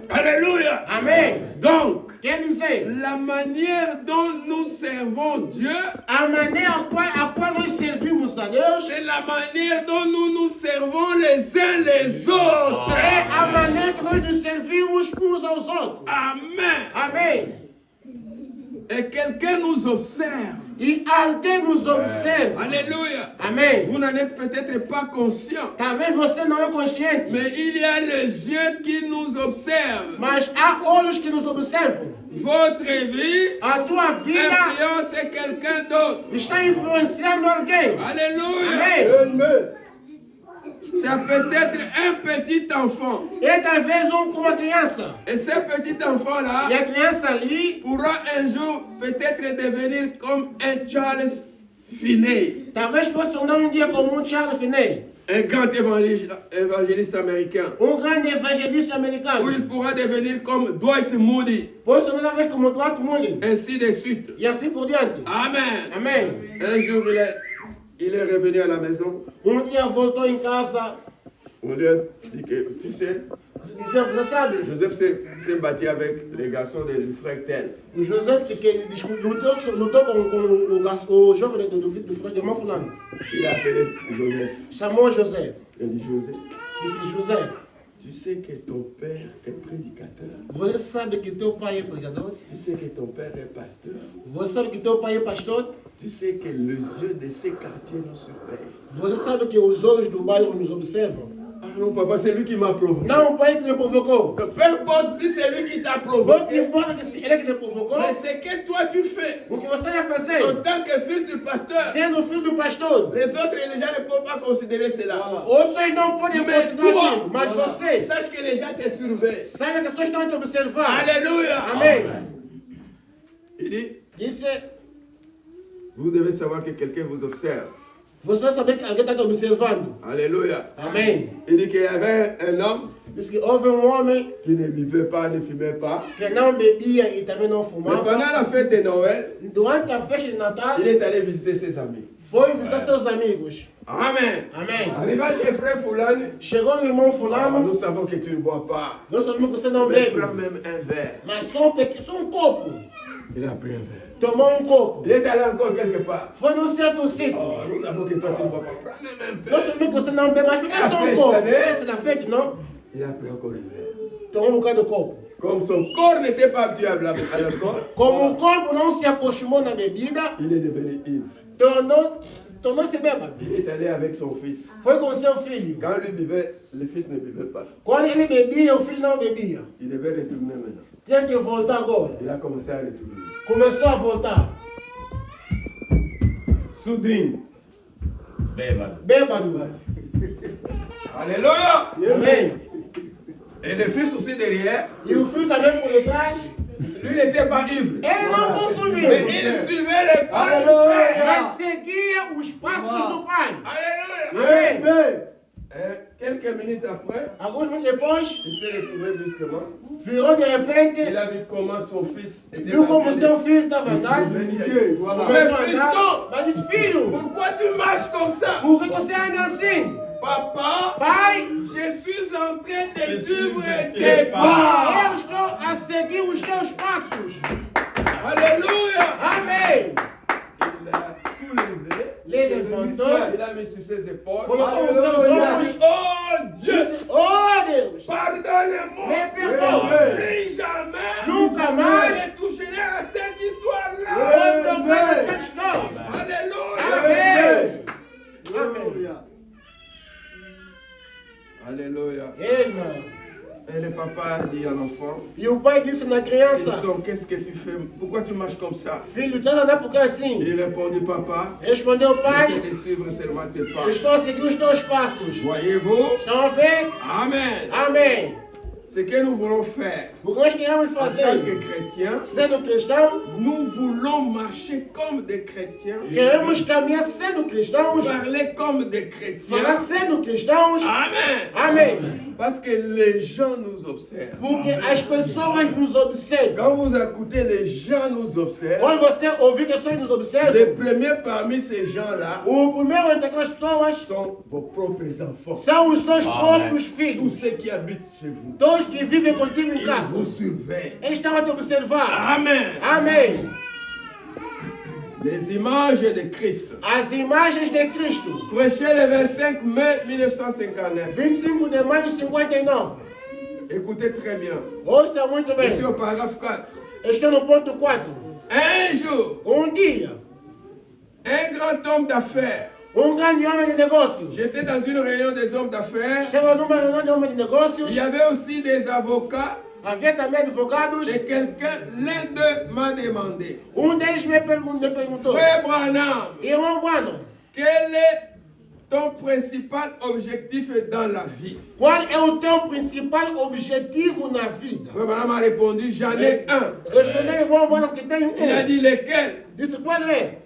Alléluia. Amém. Donc, Quer dizer, la manière dont nous servons Dieu, a maneira a qual nós servimos a Deus c'est la manière dont nous nous servons les uns les autres. é a maneira que nós nos servimos uns aos outros. Amen. Amém. Et quelqu'un nous observe. E alguém nos observa. Alléluia. Amém. Vous n'en êtes peut-être pas conscient, Talvez você não é consciente, mais il y a les yeux qui nous observent. mas há olhos que nos observam. Votre vie A tua vida influence quelqu'un d'autre. está influenciando alguém. Alléluia. Amém. C'est peut-être un petit enfant. E talvez uma criança. Et ce petit enfant-là E a criança ali pourra un jour peut-être devenir comme un Charles Finney, talvez possa tornar dia como Charles Finney, un grand évangéliste américain. grande evangelista Ou americano. il pourra devenir comme Dwight Moody, Possa tornar talvez como Dwight Moody. ainsi de suite. E assim por diante. Amen. Amém. Un jour, il est revenu à la maison. Dia voltou em casa. On lui a dit que, tu sais, Dizendo, você sabe, Joseph s'est battu avec les garçons du frère tel. o José que lutou com o jovem do frère de irmão fulano. Il a appelé Joseph. Chamou José. Il a dit, Joseph, Disse, José, tu sais que ton père est prédicateur. você sabe que teu pai é pregador? Tu sais que ton père est pasteur. Você sabe que teu pai é pastor? Tu sais que les yeux de ces quartiers nous surveillent. Você sabe que os olhos do bairro nos observam? Ah non, papa, c'est lui qui m'a provoqué. Não, o pai que lhe provocou. Peu importe si c'est lui qui t'a Não provoqué. importa que se ele que lhe provocou, Mais c'est que toi tu fais. o que você ia En fazer, tant que fils du pasteur, sendo filho do pastor, les autres les gens ne peuvent pas considérer cela. vocês não podem Mais considerar toi, aquilo, mas você, sache que les gens te surveillent. sabe que as pessoas estão te observando. Alléluia. Amém. Il dit, Disse, vous devez savoir que quelqu'un vous observe. você sabe que alguém está te observando. Alléluia. Amém. Il dit qu'il y avait un homme Diz que houve homem qui ne buvait pas, ne fumait pas. que não bebia e também não Mais fumava. pendant la fête de Noël, Durante a festa de Natal, il est allé visiter ses amis. foi visitar seus amigos. Amen. Amém. Arrivant chez frère Foulane, Chegou no irmão nous fulano, savons que tu ne bois pas. nós sabemos que você não Mais bebe. prends même un verre. Mas só um copo. Il a pris un verre. Tomou um copo. Il est allé encore quelque part. Foi num certo sítio. Oh, nous savons que toi tu ne bois pas. Prends même un Nós verre. sabemos que você não bebe, mas por que só um copo? Esse da festa, não? Il a pris encore un verre. Tomou um bocado de copo. Comme son corps n'était pas habitué à l'alcool, Como o corpo não se acostumou na bebida, il est devenu ivre. tornou-se bêbado. Il est allé avec son fils. Foi com seu filho. Quand lui buvait, le fils ne buvait pas. Quando ele bebia, o filho não bebia. Il devait retourner maintenant. Tinha que voltar agora. Il a commencé à retourner. Começou a voltar. Soudain. Bêbado. Alléluia. Amém. Et le fils aussi derrière, E o filho também por detrás. lui n'était pas ivre. Ele não consumia. Mais il suivait les pas. Mas seguia os passos do pai. Alléluia. Amém. Quelques minutes après, Alguns minutos depois, il s'est retrouvé brusquement. virou de Il repente, a vu comment son fils était viu como habillé. seu filho estava andando. Voilà. Começou a Mais andar. fiston, Mas disse, filho, pourquoi tu marches comme ça? por que você anda assim? Papa, Pai, je suis en train de suivre eu tes pas. estou a seguir os seus passos. Alléluia. Amém. Il l'a soulevé. Les levantou. Il a mis sur ses épaules. Colocou os seus ombros. Oh Dieu. Disse, oh Deus, Pardonne-moi. me perdoa. Plus jamais. Nunca mais. Je ne toucherai à cette histoire-là. Outra coisa que estou. Alléluia. Amém. Alléluia. Ei, mano. Et le papa a dit à l'enfant, E o pai disse na criança, Fiston, qu'est-ce que tu fais? Pourquoi tu marches comme ça? filho, tu anda por que assim? Il répondit, papa, Respondeu o pai, j'essaie de suivre seulement tes pas. estou a seguir os teus passos. Voyez-vous? Estão a ver? Amen. Amém. Ce que nous voulons faire O que nós queremos en tant que fazer, chrétiens, sendo cristão, nous voulons marcher comme des chrétiens, queremos caminhar sendo cristãos, parler comme des falar chrétiens. sendo cristãos. Amen. Amém. Parce que les gens nous observent. Porque as pessoas nos observam. Quand vous écoutez, les gens nous observent. Quando você ouvir que as pessoas nos Les observam, premiers parmi ces gens-là o primeiro entre aquelas pessoas sont vos propres enfants. são os seus próprios Tous filhos. ceux qui habitent chez vous. Todos que vivem contigo em Ils casa. vous surveillent. Eles estão a te observar. Amen. Amém. Les images de Christ. As imagens de Cristo. Prêché le 25 mai 1959. 25 de maio de 59. Écoutez très bien. Ouça muito Je suis bem. au paragraphe 4. Estou no ponto 4. Un jour, Dia, un grand homme d'affaires. grande homem de negócios. J'étais dans une réunion des hommes d'affaires. Estava numa reunião de homem de negócios. Il y avait aussi des avocats. Havia também advogados. Et quelqu'un, l'un d'eux m'a demandé, Deles me perguntou. Frère Branham, Irmão Bueno, quel est ton principal objectif dans la vie? qual é o teu principal objetivo na vida? Frère Branham a répondu, j'en ai un. Respondeu o irmão Bueno que tem Il a dit lequel? Disse, qual é?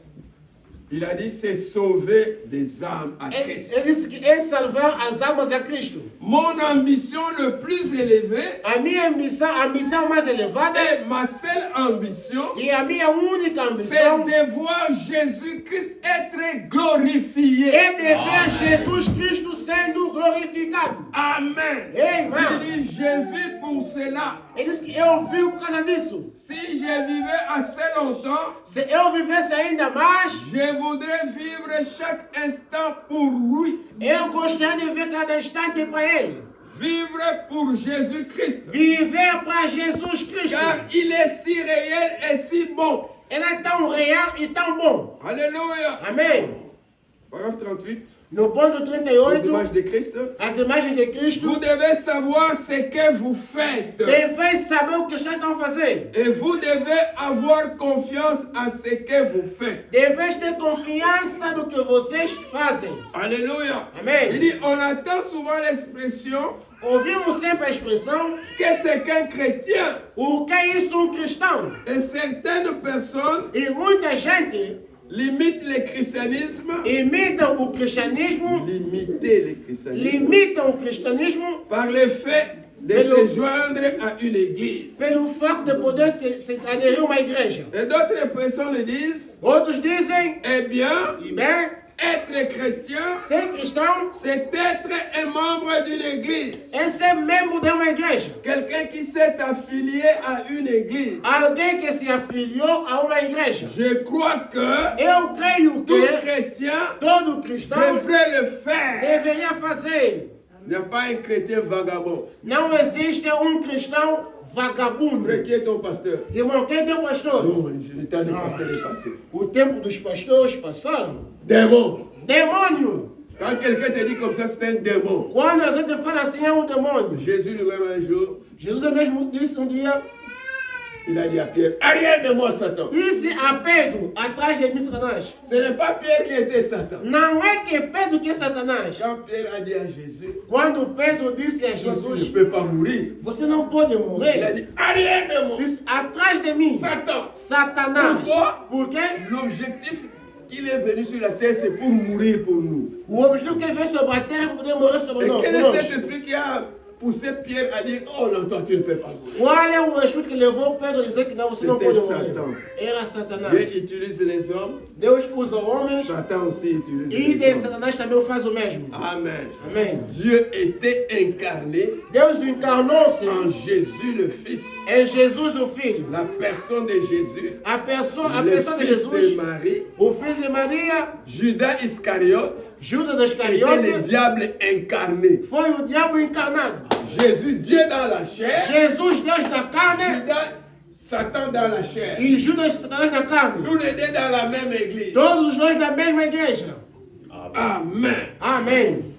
Il a dit, c'est sauver des âmes à Christ. Ele disse que é salvar as almas a Cristo. Mon ambition le plus élevée A minha ambição, a missão mais elevada et ma seule ambition, e a minha única c'est ambição de voir Jésus-Christ être glorifié. é de ver Jesus Cristo sendo glorificado. Amen. Amen. Il dit, je vis pour cela. Ele disse que eu vivo por causa disso. Si je vivais assez longtemps, Se eu vivesse ainda mais, je voudrais vivre chaque instant pour lui. eu gostaria de ver cada instante para Ele. Vivre pour Jésus-Christ. Viver para Jesus Cristo. Car il est si réel et si bon. Ele é tão real e tão bom. Alléluia. Amém. Paragraphe 38. No ponto Les 38, images de Christ. as imagens de Cristo. Vous devez savoir ce que vous faites. Devem saber o que estão fazendo. Et vous devez avoir confiance à ce que vous faites. Deveis ter confiança no que vocês fazem. Alléluia. Amen. Il dit, on entend souvent l'expression Ouvimos sempre a expressão, que c'est qu'un chrétien. o que é isso cristão? Et certaines personnes E muita gente limitent le christianisme. imitam o cristianismo, Limiter le christianisme limitam o cristianismo par le fait de se joindre à une église. pelo facto de poder se aderir a uma igreja. Et d'autres personnes disent, Outros dizem, eh bien, e bem, être chrétien, ser cristão c'est être un membre d'une église. é ser membro de uma igreja. Quelqu'un qui s'est affilié à une église. Alguém que se afiliou a uma igreja. Je crois que Eu creio tout que chrétien todo cristão devrait le faire. deveria fazer. Il n'y a pas un chrétien vagabond. Não existe um cristão vagabundo. Frère, qui est ton pasteur? Irmão, quem é teu pastor? Non, le temps des pasteurs est passé. O tempo dos pastores passaram. Démon. Demônio! Quand quelqu'un te dit comme ça, c'est un démon. Quando alguém te fala assim, é um demônio. Jésus lui-même un jour, Jesus mesmo disse um dia, il a dit à Pierre, arrière de moi, Satan. disse a Pedro, atrás de mim, Satanás. Ce n'est pas Pierre qui était Satan. Não é que Pedro que é Satanás. Quand Pierre a dit à Jésus, Quando Pedro disse a tu ne Jesus, peux pas mourir, você não pode il a morrer. dit, arrière de moi, Disse, atrás de mim, Satan. Satanás. Pourquoi? Por quê? L'objectif qu'il est venu sur la terre, c'est pour mourir pour nous. O objetivo que ele veio sobre a terra é para poder morrer sobre Et nós. quel por est nós. cet esprit qui a poussé Pierre à dire, oh non, toi tu ne peux pas mourir? Qual é o espírito que levou Pedro a dizer que não, você não C'était pode morrer? Satan. Era Satanás. Dieu utilise les hommes, Deus usa homens Satan aussi utilise e les de hommes. Satanás também faz o mesmo. Amen. Amém. Dieu était incarné Deus encarnou-se en Jésus le Fils. em Jesus o Filho. La personne de Jésus, A pessoa le de fils de Jesus, Marie, o filho de Maria, Judas Iscariote, Judas était le Iscariote, diable incarné. foi o diabo encarnado. Jésus, Dieu dans la chair, Jesus, Deus na carne, Judas, Satan dans la chair. e Judas, Satanás na carne. Tous les deux dans la même église. Todos os dois da mesma igreja. Amen. Amém.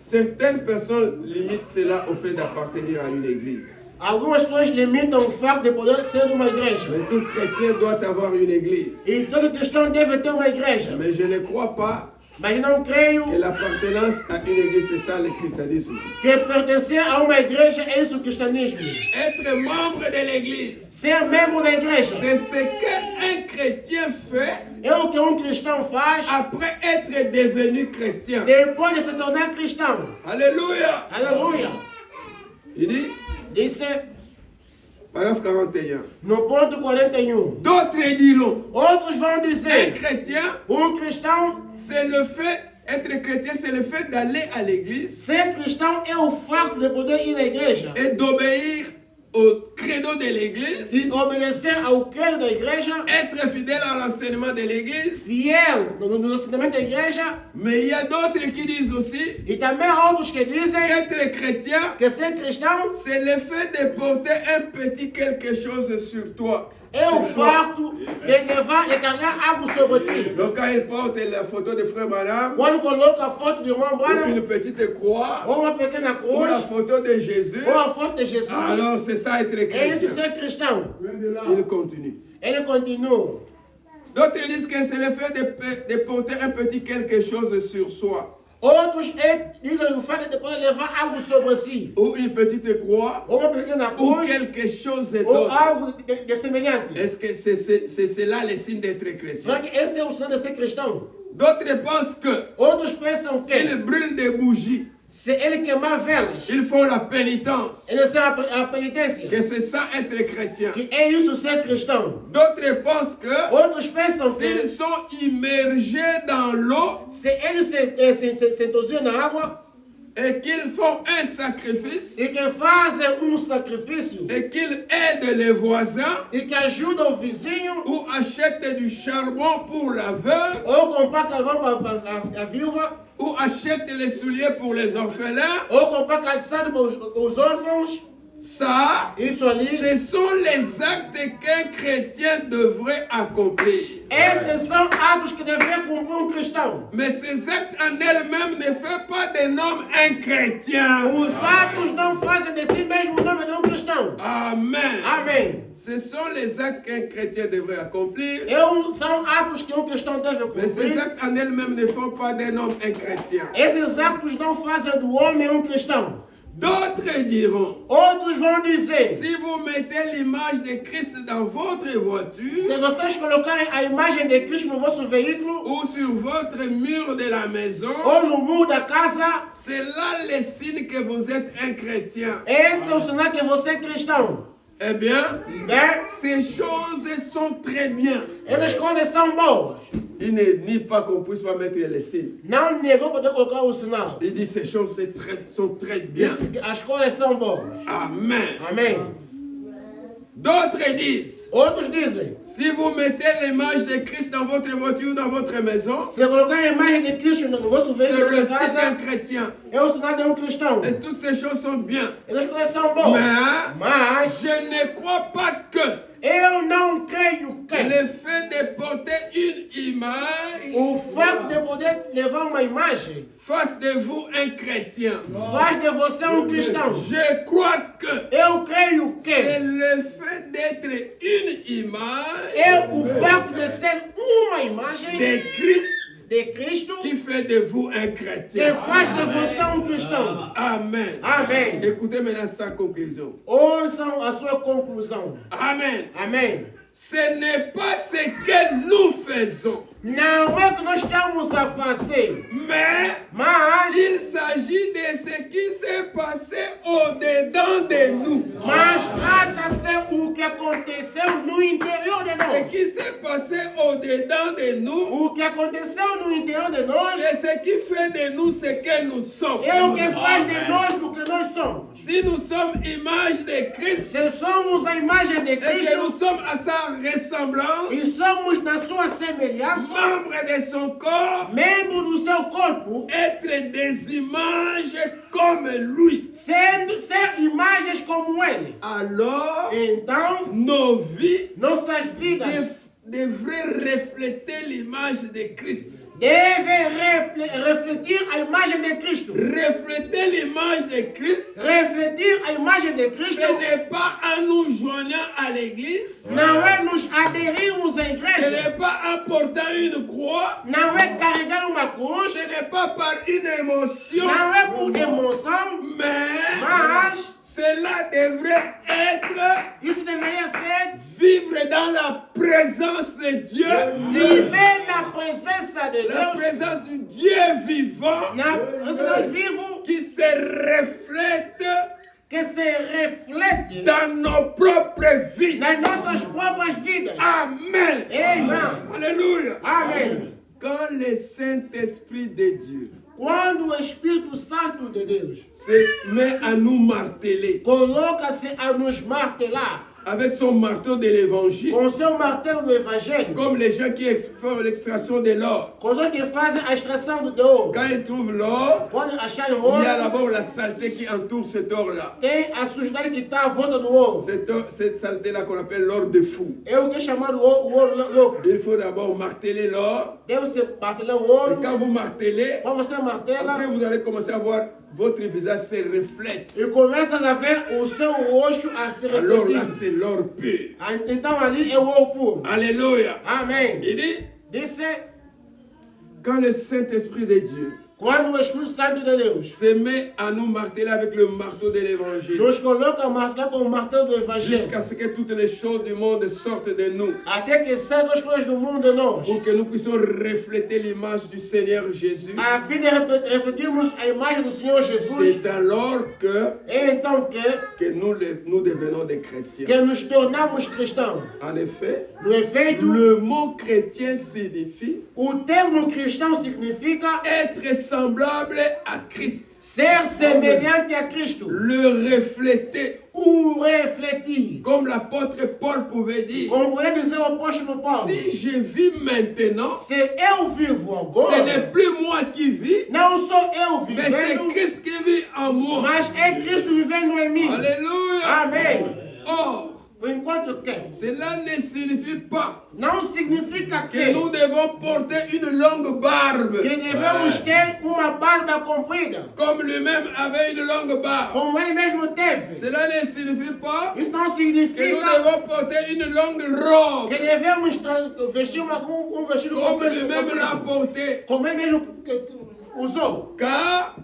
Certaines personnes limitent cela au fait d'appartenir à une église. Algumas pessoas limitam o facto de poder ser de uma igreja. Mais tout chrétien doit avoir une église. E todo cristão deve ter uma igreja. Mais je ne crois pas Mas não creio que l'appartenance à une église, c'est ça le christianisme. que pertencer a uma igreja é isso o cristianismo. Être membre de l'église, Ser membro da igreja c'est ce qu'un chrétien fait é o que um cristão faz après être devenu chrétien. depois de se tornar cristão. Alléluia. Aleluia. Il dit, Disse paragraphe 41. no ponto 41. D'autres diront, Outros vão un dizer, chrétien, cristão, c'est le fait, être chrétien, c'est le fait d'aller à l'église ser cristão é o facto de poder ir à igreja et d'obéir au credo de l'église, e obedecer ao credo da igreja, être fidèle à l'enseignement de l'église. fiel no ensinamento da igreja, Mais il y a d'autres qui disent aussi e também há outros que dizem qu'être chrétien, que ser cristão c'est le fait de porter un petit quelque chose sur toi. é o facto de levar, de carregar algo sobre ti. Donc quand il porte la photo de frère Branham, Quando coloca a foto do irmão ou Branham, une petite croix, ou uma pequena ou la cruz, photo de Jésus, ou a foto de Jesus, alors c'est ça être é isso chrétien. ser cristão. Il continue. Ele continua. D'autres disent que c'est le fait de porter un petit quelque chose sur soi, Outros dizem o fato de poder levar algo sobre si. ou une petite croix, Ou uma pequena ou cruz, quelque chose ou d'autre. algo de semelhante. Est-ce que c'est cela le signe d'être chrétien? Será que esse é o sinal de ser cristão? D'autres pensent que Outros pensam s'ils que brûlent des bougies, se ele queimar velas, ils font la pénitence, ele será a penitência. que c'est ça être chrétien. Que é isso ser cristão. D'autres pensent que Outros pensam s'ils que sont immergés dans l'eau se eles se entusiasmam na água et qu'ils font un sacrifice e que fazem sacrifício et qu'ils aident les voisins e que ajudam o vizinho ou achètent du charbon pour la veuve ou comprar carvão para a viúva ou achètent les souliers pour les orphelins, ou comprar calçado para os órfãos, Ça, Isso ali. ce sont les actes qu'un chrétien devrait accomplir. Esses são atos que deveria cumprir um cristão. Mais ces actes en elles-mêmes ne font pas de l'homme un chrétien. Os atos não fazem de si mesmo o nome de um cristão. Amen. Amém. Ce sont les actes qu'un chrétien devrait accomplir. São atos que um cristão deve Mais ces cumprir. actes en elles-mêmes ne font pas d'un homme un chrétien. Esses atos não fazem do homem um cristão. D'autres diront, Outros vão dizer, si vous mettez l'image de Christ dans votre se voiture vocês colocarem a imagem de Cristo no vosso veículo ou sur votre mur de la maison, ou no muro da casa, c'est là le signe que vous êtes un chrétien. esse é o sinal que você é cristão. Eh bien, Né? ces choses sont très bien. Essas coisas são boas. Il ne nie pas qu'on puisse pas mettre les signes. Não negou poder colocar o sinal. Il dit ces choses sont très bien. Disse que as coisas são boas. Amen. Amém. D'autres disent, Outros dizem, si vous mettez l'image de Christ dans votre voiture, dans votre maison, se colocar a imagem de Cristo no vosso c'est veículo le da signe d'un casa, chrétien. é o sinal de um cristão. Et toutes ces choses sont bien. Essas coisas são boas. Mas Je ne crois pas que eu não creio que le fait de porter une image o fato de poder levar uma imagem fasse de vous un chrétien. faz de você um cristão. Je crois que Eu creio c'est que le fait d'être une image é o fato de ser uma imagem de Christ de Cristo qui fait de vous un que chrétien. faz de você um cristão. Amen. Amém. Écoutez maintenant sa conclusion. Ouçam a sua conclusão. Amen. Amém. Ce n'est pas ce que nous faisons, Não é que nós estamos a fazer, mais il s'agit de ce qui s'est passé au-dedans de nous. mas trata-se o que aconteceu no interior de Ce nós. qui s'est passé au-dedans de nous, O que aconteceu no interior de nós c'est ce qui fait de nous ce que nous sommes. é o que faz de nós o que nós somos. Si nous sommes image de Christ Se somos a imagem de et que nous Cristo sommes à sa ressemblance, e somos na sua semelhança, membres de son corps, membro do seu corpo, être des images comme lui, ser imagens como Ele, alors então nos vies nossas vidas devraient refléter l'image de Christ. devem refletir a imagem de Cristo. Refléter l'image de Christ, Refletir a imagem de Cristo ce n'est pas en nous joignant à l'église, não é nos aderirmos à ce igreja, n'est pas en portant une croix, não é carregar uma cruz, ce n'est pas par une émotion, não é por emoção, mais mas cela devrait être isso deveria ser vivre dans la présence de Dieu, viver na presença de la Deus, présence du Dieu vivant na presença de Deus vivo, qui se reflète que se reflete dans nos propres vies. nas nossas próprias vidas. Amen. Amém. Alléluia. Amém. Quand le Saint-Esprit de Dieu Quando o Espírito Santo de Deus se met à nous marteler coloca-se a nos martelar avec son marteau de l'évangile, com seu martelo do Evangelho, comme les gens qui font l'extraction de l'or. com os que fazem a extração do ouro, Quand ils trouvent l'or, quando acharem o il y a ouro, d'abord la saleté qui entoure cet or-là. tem a sujidade que está à volta do ouro. Cette saleté-là qu'on appelle l'or de fou. É o que é chamado o ouro louco. Il faut d'abord marteler l'or. Deve-se martelar o Et ouro. quand vous martelez, Quando você martela, après vous allez commencer à voir votre visage se reflète. e começa a ver o seu rosto a se Alors là, refletir. c'est l'or pur. Então ali é o ouro puro. Alléluia. Amém. Il dit, Disse, quand le Saint-Esprit de Dieu quando o Espírito Santo de Deus se met à nous marteler avec le marteau de l'évangile, nos coloca a martelar com o martelo do Evangelho, jusqu'à ce que toutes les choses du monde sortent de nous, até que saiam as coisas do mundo de nós, pour que nous puissions refléter l'image du Seigneur Jésus, a fim de refletirmos a imagem do Senhor Jesus, c'est alors é então que nous devenons des chrétiens. que nos tornamos cristãos. En effet, No efeito, le mot chrétien signifie o termo cristão significa être semblable à Christ, ser semelhante a Cristo, le refléter, o refletir. comme l'apôtre Paul pouvait dire. Como poderia dizer o apóstolo Paulo, Si je vis maintenant, se eu vivo ce agora, n'est plus moi qui vis, não sou eu mais c'est vivendo, Christ qui vit en moi. mas é Cristo vivendo em mim. Alléluia. quê? Cela ne signifie pas Não significa que nous devons porter une longue barbe, que devemos ter uma barba comprida, comme lui-même avait une longue barbe. como ele mesmo teve. Cela ne signifie pas Isso não que nous significa devons porter une longue robe, que devemos vestir um vestido comme lui-même l'a comprido, porté. como ele mesmo usou. Car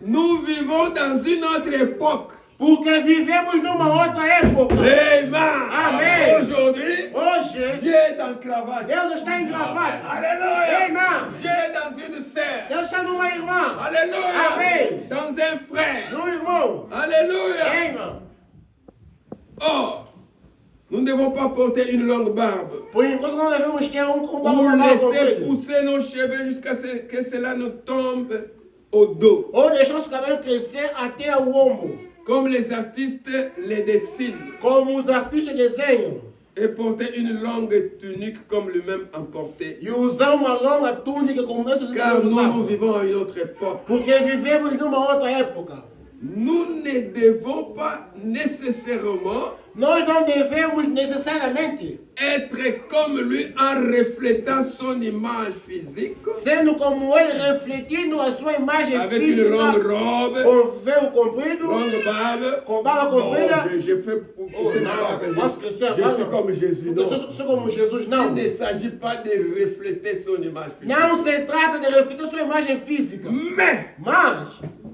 nous vivons dans une autre époque. Porque vivemos numa outra época. Amen. Amen. Aujourd'hui, Hoje, Dieu est en cravate. Deus está em gravata. Alléluia. Amen. Dieu est dans une sœur. Deus está numa irmã. Alléluia. Amen. Dans un frère. Num irmão. Alléluia. Amen. Or, nous ne devons pas porter une longue barbe Por enquanto não devemos ter ou barba laisser comprido. pousser nos cheveux jusqu'à ce que cela nous tombe au dos, Ou deixar os cabelos crescer até o ombro. comme les artistes les dessinent, Como os artistas desenham. et porter une longue tunique comme lui-même en portait. E usar uma longa túnica como esses Car nous usavam. vivons à une autre époque. Porque vivemos numa outra época. Nous ne devons pas nécessairement Nós não devemos necessariamente, être comme lui en reflétant son image physique, sendo como ele, refletindo a sua imagem avec une longue física, robe, com véu comprido, longue barbe. com barba Non, comprida. je fais pousser ma barbe. Faço crescer a Je suis barba. comme Jésus. Porque Non. sou como Jesus, Il não. ne s'agit pas de refléter son image physique. Não se trata de refletir sua imagem física. Mais Mas,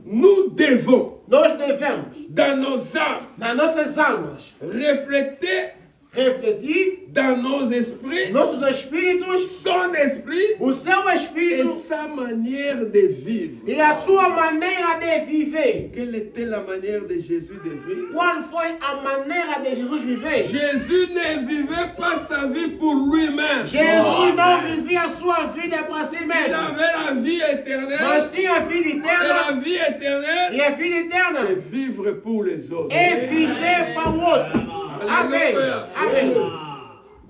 nous devons, nós devemos, dans nos âmes, nas nossas almas, refléter refletir dans nos esprits nossos espíritos, son esprit o seu et espírito sa manière de vivre. e a sua maneira de viver. Quelle était la manière de Jésus de vivre? Qual foi a maneira de Jesus viver? Jésus ne vivait pas sa vie pour lui-même. Jesus não vivia a sua vida para si Il mesmo, avait la vie éternelle. mas tinha a vida Et eterna. la vie éternelle, E a vida eterna c'est vivre pour les autres. é viver para o outro. Amém. Amém.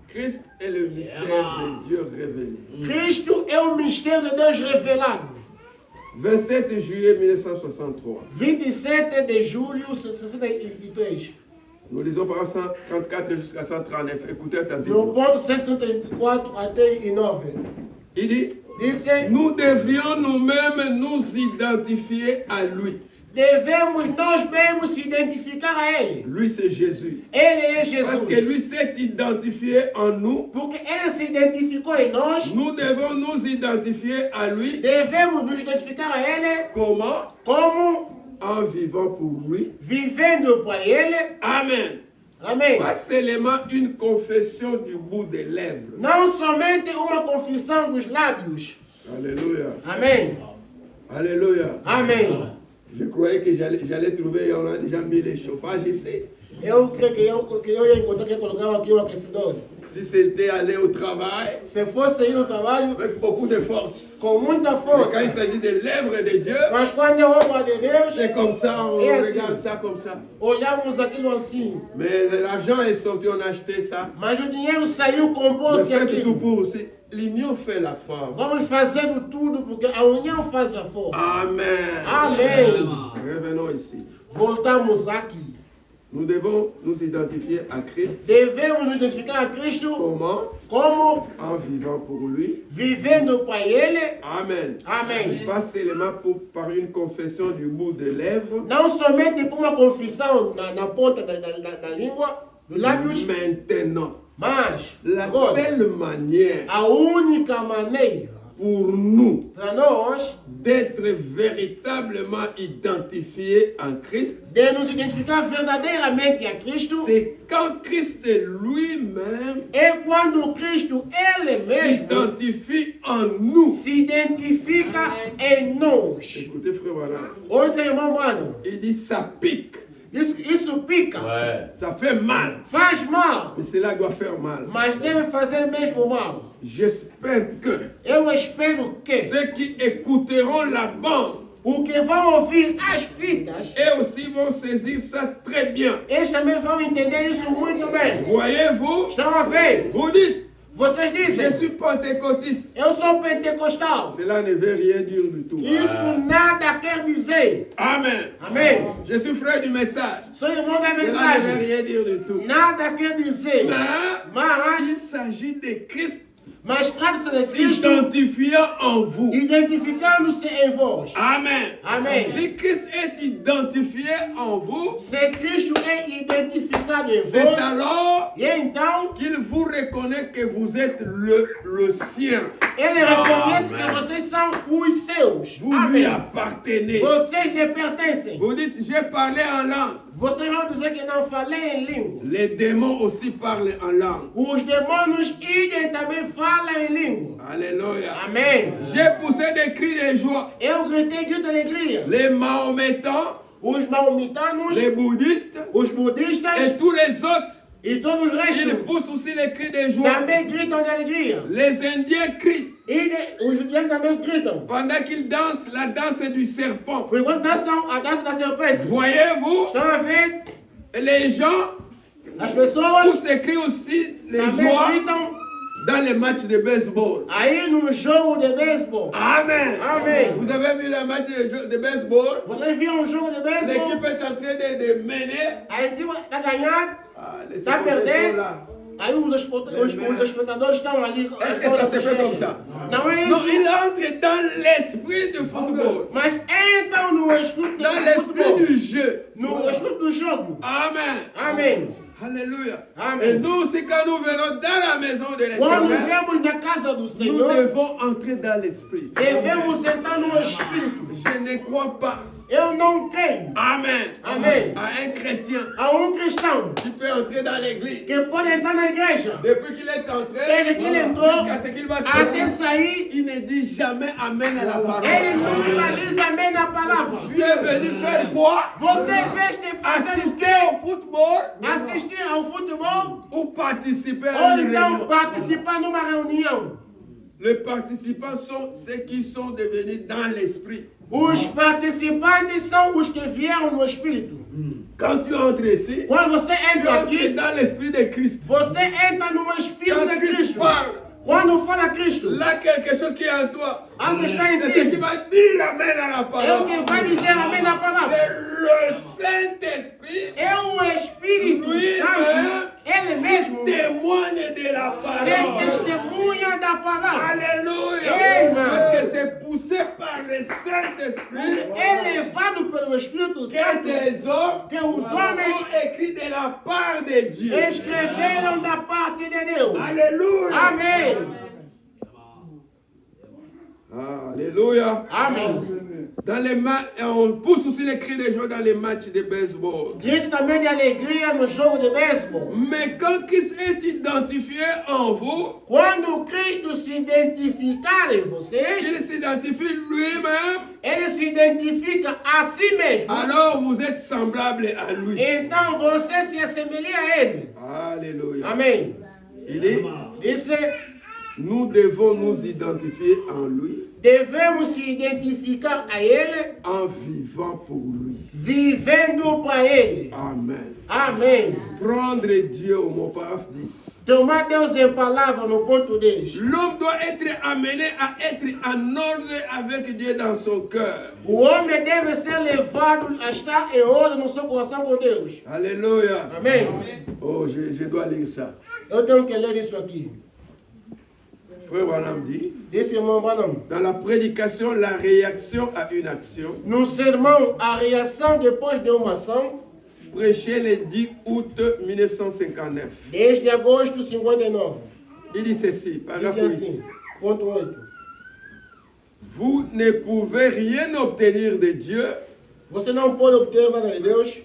Christ est le mystère de Dieu révélé. Cristo é o mistério de Deus revelado. 27 juillet 1963. 27 de julho de 63. Nous lisons par 134 jusqu'à 139. Écoutez No attentivement. ponto 134 até 9. Il dit, Disse, nous devrions nous-mêmes nous identifier à lui. devemos nós mesmos se identificar a Ele. Lui, c'est Jésus. Ele é Parce que Jesus. lui s'est identifié en nous. Porque Ele se identificou em nós, Nous devons nous identifier à lui. devemos nos identificar a Ele Comment? como En vivant pour lui. vivendo para Ele. Amen. Amém. Pas seulement une confession du bout des lèvres. Não somente uma confissão dos lábios. Alléluia. Amém. Alléluia. Amém. Je croyais que j'allais trouver, on a déjà mis les chauffages ici. Eu creio que eu ia encontrar que colocar aqui o aquecedor. Si c'était aller au travail, Se fosse ir no trabalho, avec beaucoup de force. com muita Mais quand il força. s'agit des lèvres de Dieu, Mas quando é obra de Deus, c'est comme ça, on Et ainsi. regarde ça comme ça. olhamos aquilo assim. Mais l'argent est sorti, on a acheté ça. Mas o dinheiro saiu, Mais comprou-se faites tout aquilo. pour aussi. L'union fait la force. Vamos fazendo tudo porque a união faz a força. Amen. Amém. Revenons ici. Voltamos aqui. Nous devons nous identifier à Christ. Devemos nos identificar a Cristo Comment? como En vivant pour lui. vivendo para Ele. Amen. Amém. Pas seulement par une confession du bout des lèvres. Não somente por uma confissão na ponta da língua, dos lábios, Maintenant, mas la agora, seule manière a única maneira pour nous para nós d'être véritablement identifiés en Christ, de nos identificar verdadeiramente a Cristo c'est quand Christ lui-même é quando Cristo Ele mesmo s'identifie en nous. se identifica em nós. Écoutez, frère Branham, Ouça, irmão, mano, il dit ça pique, isso pica, ça fait mal, faz mal, mais cela doit faire mal. mas deve fazer mesmo mal. J'espère que Eu espero que ceux qui écouteront la bande o que vão ouvir as fitas, et aussi vont saisir ça très bien. eles também vão entender isso muito bem. Voyez-vous, Estão a ver? vous dites, Vocês Je dizem, suis pentecôtiste. eu sou pentecostal. Cela ne veut rien dire du tout. Isso nada quer dizer. Amen. Amém. Je suis frère du message. Sou irmão da Cela ne veut mensagem. rien dire du tout. Nada quer dizer. Mais il s'agit de Christ Mas trata-se de Cristo s'identifiant en vous. identificando-se em vós. Amen. Amen. Si Christ est identifié en vous, Se Cristo é identificado em c'est vós, alors e então qu'il vous reconnaît que vous êtes le sien. ele reconhece que vocês são os seus. Vous lui Amém. appartenez. Vocês lhe pertencem. Vous dites, j'ai parlé en langue. Vocês vão dizer que não falei em língua. Les démons aussi parlent en langue. Os demônios idem também falam em língua. Alléluia. Amém. J'ai poussé des cris de joie. Eu gritei grito de alegria. Les mahométans, Os maomitanos, les bouddhistes os budistas et tous les autres, e todos os ils restos poussent aussi les cris de joie. também gritam de alegria. Les Indiens crient Os judeus também gritam. pendant qu'ils dansent la danse du serpent. Por enquanto dançam a dança da serpente. Voyez-vous, Estão a ver? les gens As pessoas poussent des cris aussi de também joie gritam dans les matchs de baseball. aí no jogo de beisebol. Amen. Amém. Vous avez vu le match de baseball? Vocês viram um jogo de beisebol? L'équipe est en train de mener. A equipe está ganhando, Les está supporters sont perdendo. là. Aí os espectadores estão ali. Est-ce que ça se fait comme ça? Não é Non, isso. il entre dans l'esprit du football, Mas entram no espírito dans do l'esprit futebol. du jeu. No espírito do jogo. Amen. Amém. Alléluia. Amen. Et nous aussi, quand nous venons dans la maison de Quando l'Éternel, vemos na casa do nous Senhor, devons entrer dans l'esprit. devemos entrar no espírito. Je ne crois pas. Eu não creio. Amen. Amém. À un chrétien A cristão qui peut entrer dans l'église. que pode entrar na igreja. Depuis qu'il est entré, Desde que ele entrou, jusqu'à ce qu'il va até sortir, sair, il ne dit jamais Amen à la ele parole. nunca diz amém na palavra. Tu es venu faire quoi? Você veste fazer o Assister quê? au football Assistir ao futebol ou participer à ou une então réunion? participar numa reunião. Les participants sont ceux qui sont devenus dans l'esprit. Os participantes são os que vieram no espírito. Quand tu entres ici, Quando você tu entra entres aqui, dans l'esprit de Christ. você entra no espírito Quand de Christ Cristo. parle, Quando fala Cristo, là quelque chose qui est en toi, algo está em c'est ce qui ti. va dire Amen à la É o parole. que vai dizer amém na palavra. C'est le Saint-Esprit É o Espírito lui-même Santo, ele mesmo, qui témoigne de la ele parole. testemunha da palavra. Alléluia. Amen. Parce que c'est poussé par le Saint-Esprit É levado pelo Espírito que Santo des hommes que os homens ont écrit de la part de Dieu. escreveram da parte de Deus. Alléluia. Amém. Alléluia. Amém. Dans les on pousse aussi les cris de joie dans les matchs de baseball. Grite também de alegria no jogo de beisebol. Mais quand Christ est identifié en vous, Quando Cristo se identificar em vocês, il s'identifie lui-même, ele se identifica a si mesmo. alors vous êtes semblable à lui. Então você se assemelha a ele. Alléluia. Amém. Il dit, Disse, nous devons nous identifier en lui, devemos se identificar a ele, en vivant pour lui. vivendo para ele. Amen. Amém. Prendre Dieu au mot paragraphe 10. Tomar Deus em palavra no ponto 10. L'homme doit être amené à être en ordre avec Dieu dans son cœur. O homem deve ser levado a estar em ordem no seu coração com Deus. Alléluia. Amém. Oh, je dois lire ça. Eu tenho que ler isso aqui. Frère Branham dit, Disse irmão Branham. dans la prédication, la réaction à une action, No sermão, a reação depois de uma ação, prêché le 10 août 1959. 10 de agosto de 59. Il dit ceci, paragraphe Diz 8. assim, ponto 8. Vous ne pouvez rien obtenir de Dieu Você não pode obter nada de Deus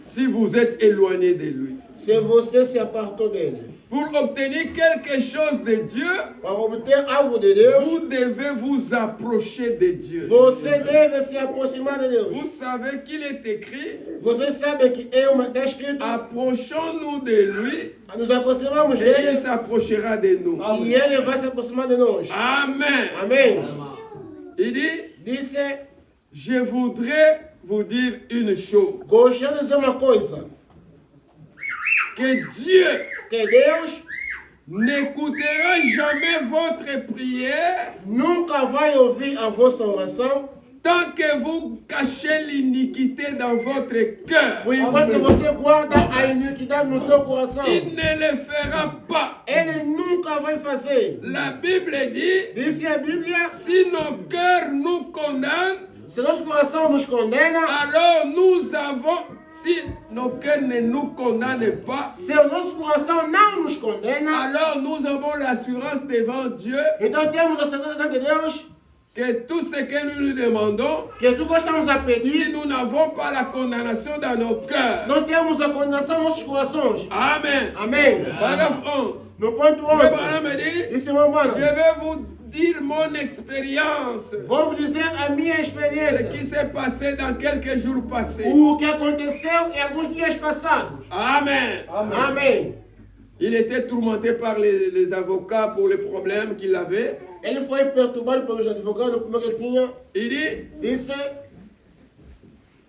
si vous êtes éloigné de lui. se você se apartou dele. Pour obtenir quelque chose de Dieu, Para obter algo de Deus, vous devez vous approcher de Dieu. você deve se aproximar de Deus. Vous savez qu'il est écrit, Você sabe que está escrito, approchons-nous de lui nos aproximamos et il dele s'approchera de nous. e ele vai se aproximar de nós. Amen. Amém. Il dit, Disse, je voudrais vous dire une chose, gostaria de dizer uma coisa, que Dieu que Deus n'écoutera jamais votre prière nunca vai ouvir a vossa oração tant que vous cachez l'iniquité dans votre cœur. enquanto você guarda a iniquidade no teu coração. Il ne le fera pas. Ele nunca vai fazer. La Bible dit, Diz a Bíblia, si nos cœurs nous condamnent, se nosso coração nos condena, alors nous avons, si nos cœurs ne nous condamnent pas, se o nosso coração não nos condena, alors nous avons l'assurance devant Dieu então temos a certeza diante de Deus que tout ce que nous nous demandons, que tudo que estamos a si pedir, nous n'avons pas la condamnation dans nos cœurs. não temos a condenação nos nossos corações. Amen. Amém. Paragraphe 11. No ponto Le 11, Branham me dit, disse meu je mano, vais vous dire mon expérience, vou vos dizer a minha ce experiência. qui s'est passé dans quelques jours passés. O que aconteceu em alguns dias passados. Amen. Amém. Il était tourmenté par les avocats pour les problèmes qu'il avait. Ele foi perturbado pelos advogados, como ele tinha. Il dit, Disse,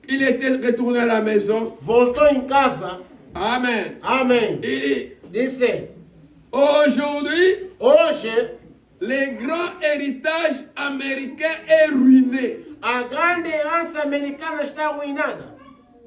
il était retourné à la maison. voltou em casa. Amen. Amém. Il dit, Disse, aujourd'hui, hoje le grand héritage américain est ruiné. a grande herança americana está arruinada.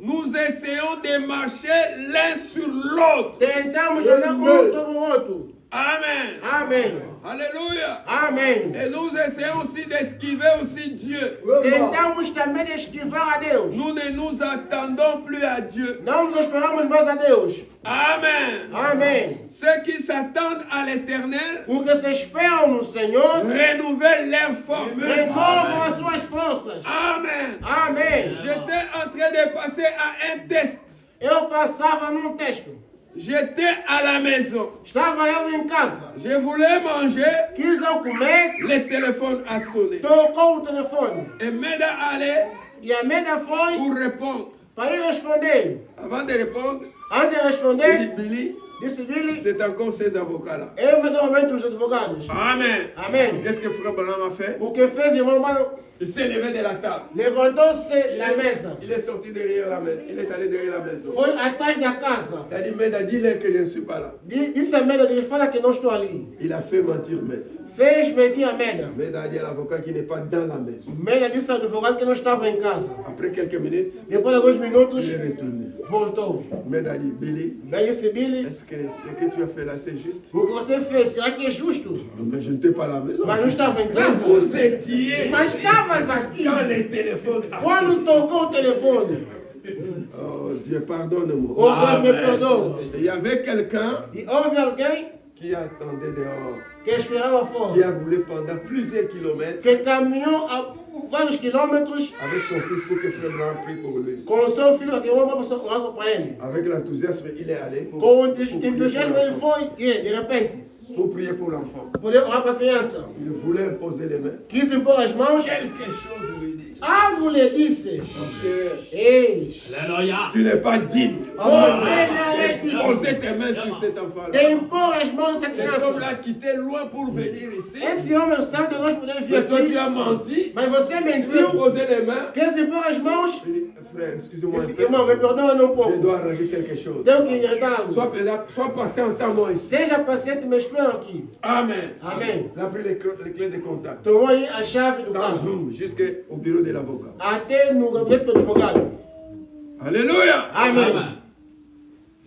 Nous essayons de marcher l'un sur l'autre. Tentamos olhar um sobre o outro. Amen. Amém. Alléluia. Amém. Et nous essayons aussi d'esquiver aussi Dieu. Tentamos também de esquivar a Deus. Nous ne nous attendons plus à Dieu. Não nos esperamos mais a Deus. Amen. Amém. Ceux qui s'attendent à l'éternel O que se esperam no Senhor, renouvellent leurs forces. renovam as suas forças. Amen. Amém. J'étais en train de passer à un test. Eu passava num texto. J'étais à la maison. Estava eu em casa. Je voulais manger. Quis eu comer. Le téléphone a sonné. Tocou o telefone. Et Meda allait E a Meda foi pour répondre. para ir responder. Avant de répondre, Antes de il dit, responder, Billy, disse Billy, c'est encore ces avocats-là. eu me dou aumento dos advogados. Amen. Amém. Qu'est-ce que Frère Branham a fait? O que fez, irmão, mano, Il s'est levé de la table. levantou-se da mesa. Il est sorti derrière la maison. Il est allé derrière la maison. Foi atrás da casa. Il a dit, Meda, dis-leur que je ne suis pas là. Disse a Meda, ele fala que não estou ali. Il a fait mentir Meda. Fez mentir a Meda. Meda a dit à l'avocat qu'il n'est pas dans la maison. Meda disse ao advogado que não estava em casa. Après quelques minutes, Depois de alguns minutos, il est retourné. voltou. Meda a dit, Billy, Bem, disse Billy, est-ce que ce que tu as fait là, c'est juste? o que você fez, será que é justo? Mais je n'étais pas à la maison. Mas não estava em Mais casa. vous étiez Mas estavas aqui. quand les téléphones a sonné. Quando tocou o telefone, Oh Dieu, pardonne-moi. o Deus me perdoa. Il y avait quelqu'un E houve alguém qui attendait dehors, que esperava qui fora, a roulé pendant plusieurs kilomètres que caminhou a vários quilômetros avec son fils pour que Frère Branham prie pour lui. com o seu filho, que uma pessoa orava para ele. Avec l'enthousiasme, il est allé Com o prier entusiasmo ele foi e, de repente, pour prier pour l'enfant. poder orar para a criança. Il voulait imposer les mains. Quis impor as mãos, Quelque chose lui dit. algo lhe disse: Ok, Eis, tu n'es pas digne. você não é digno Posez tes mains sur cet de enfant-là. impor as mãos nessa Cet homme criança. l'a quitté loin pour venir ici. Esse homem sabe de nós podemos vir Mais toi, tu aqui, as menti. mas você Tu lui as mentiu. posé les mains. Quis impor as mãos. Il dit, frère, excusez-moi un Esse peu. irmão, me perdoa um Je pouco. dois arranger quelque chose. Tenho que enredar. Sois patient, attends-moi ici. Seja paciente, me espera aqui. Amen. Amém. Il a pris les clés de contact. Tomou aí a chave do Dans carro. Zoom, jusqu'au bureau de l'avocat. Até no gabinete do advogado. Alléluia. Amém.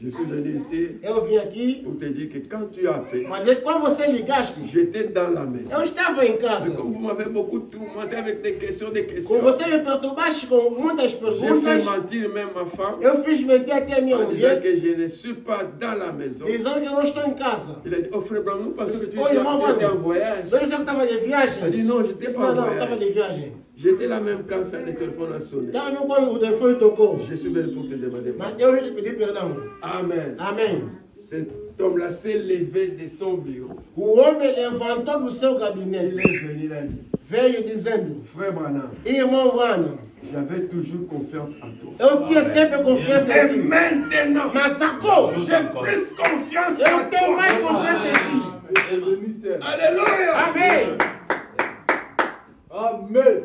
Je suis venu ici Eu vim aqui, pour te dire que quand tu as appelé, mas quando você ligaste, j'étais dans la maison. eu estava em Mais casa. comme vous m'avez beaucoup tourmenté avec des questions, Com você me perturbaste com muitas j'ai fait perguntas. mentir même ma femme Eu fiz mentir até a minha en disant mulher, que je ne suis pas dans la maison. dizendo que eu não estou em casa. Il a dit, oh frère Branham, nous pensons que tu Oi, irmão, étais en mano. voyage. Eu já estava de Il a viagem. dit, non, je n'étais Disse, pas en não, eu estava voyage. de viagem. J'étais là même quand ça, le téléphone a sonné. Estava meu pai, o telefone tocou. Je suis venu pour te demander Mas pardon. eu ia lhe pedir perdão. Amen. Amém. Cet homme-là s'est levé de son bureau. O homem levantou do seu Il gabinete. est venu, il a dit, Veio dizendo: frère Branham, Irmão Branham, j'avais toujours confiance en toi. eu tinha sempre confiança Et em ti. maintenant, Mas agora, j'ai plus confiance en eu tenho mais toi. confiança em ti. Alléluia. Amém. Amen.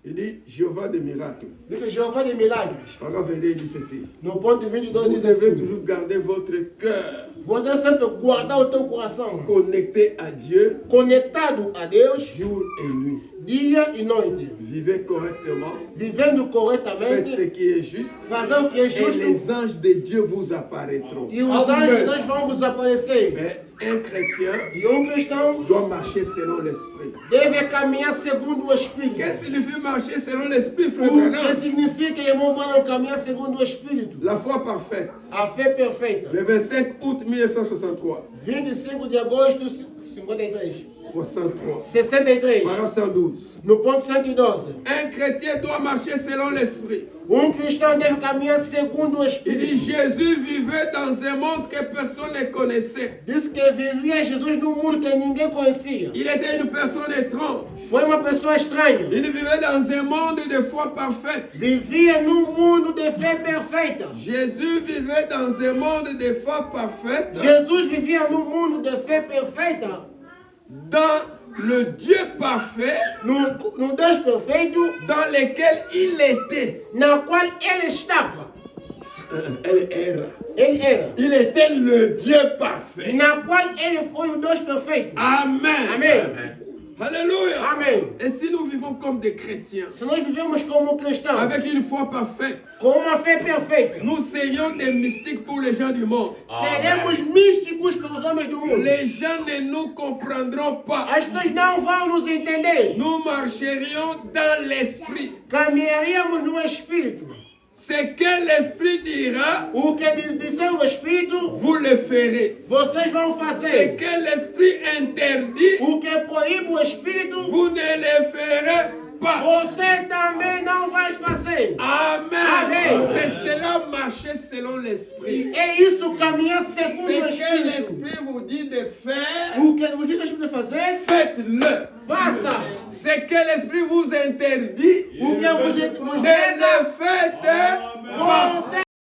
Il dit, Jéhovah des miracles. Disse Jeová de milagres. Paragraphe 22, il dit ceci. No ponto 22 Vous diz devez assim: toujours garder votre cœur Você deve sempre guardar o teu coração connecté à Dieu conectado a Deus jour et nuit. dia e noite, Vivez correctement, vivendo faites corretamente, ce qui est juste, fazer o que é et justo, les anges de Dieu vous apparaîtront. e os anjos de Deus vão vos aparecer. Mais un chrétien E cristão doit marcher selon l'esprit. deve caminhar segundo o Espírito. Qu'est-ce que signifie marcher selon l'esprit, frère O que Branham? significa, irmão, não caminhar segundo o Espírito? La foi parfaite. A fé perfeita. Le 25 août 1963. 25 de agosto de 53. 63. 63. Paragraphe 112. No ponto 112. Un chrétien doit marcher selon l'esprit. Cristão deve caminhar segundo o Il Espírito. dit Jésus vivait dans un monde que personne ne connaissait. Diz que vivia Jesus num mundo que ninguém conhecia. Il était une personne étrange. Foi uma pessoa estranha. Il vivait dans un monde de foi parfaite. Vivia num mundo de fé perfeita. Jésus vivait dans un monde de foi parfaite. Jesus vivia num mundo de fé perfeita. Dans le Dieu parfait No Deus perfeito, dans lequel il était. na qual ele estava. Elle era. Ele era. Il était le Dieu parfait. Na qual ele foi o Deus perfeito. Amen. Amém. Alléluia. Amém. Et si nous vivons comme des chrétiens, Se nós vivemos como cristãos, avec une foi parfaite, com uma fé perfeita, nous serions des mystiques pour les gens du monde. seremos místicos pelos homens do mundo. Les gens ne nous comprendront pas. As pessoas não vão nos entender. Nous marcherions dans l'esprit. Caminharíamos no Espírito. Ce que l'esprit dira, O que disser o Espírito, vous le ferez. vocês vão Ce fazer. que l'esprit interdit, O que proíbe o Espírito, vous ne le ferez pas. você também não vai fazer. Amen. Amen. C'est cela marcher selon l'esprit. É isso, caminhar segundo Ce o que Espírito. l'esprit vous dit de faire, O que nos diz o Espírito fazer, faites-le. faça. Ce que l'esprit vous interdit, O que vos ne le faites pas. você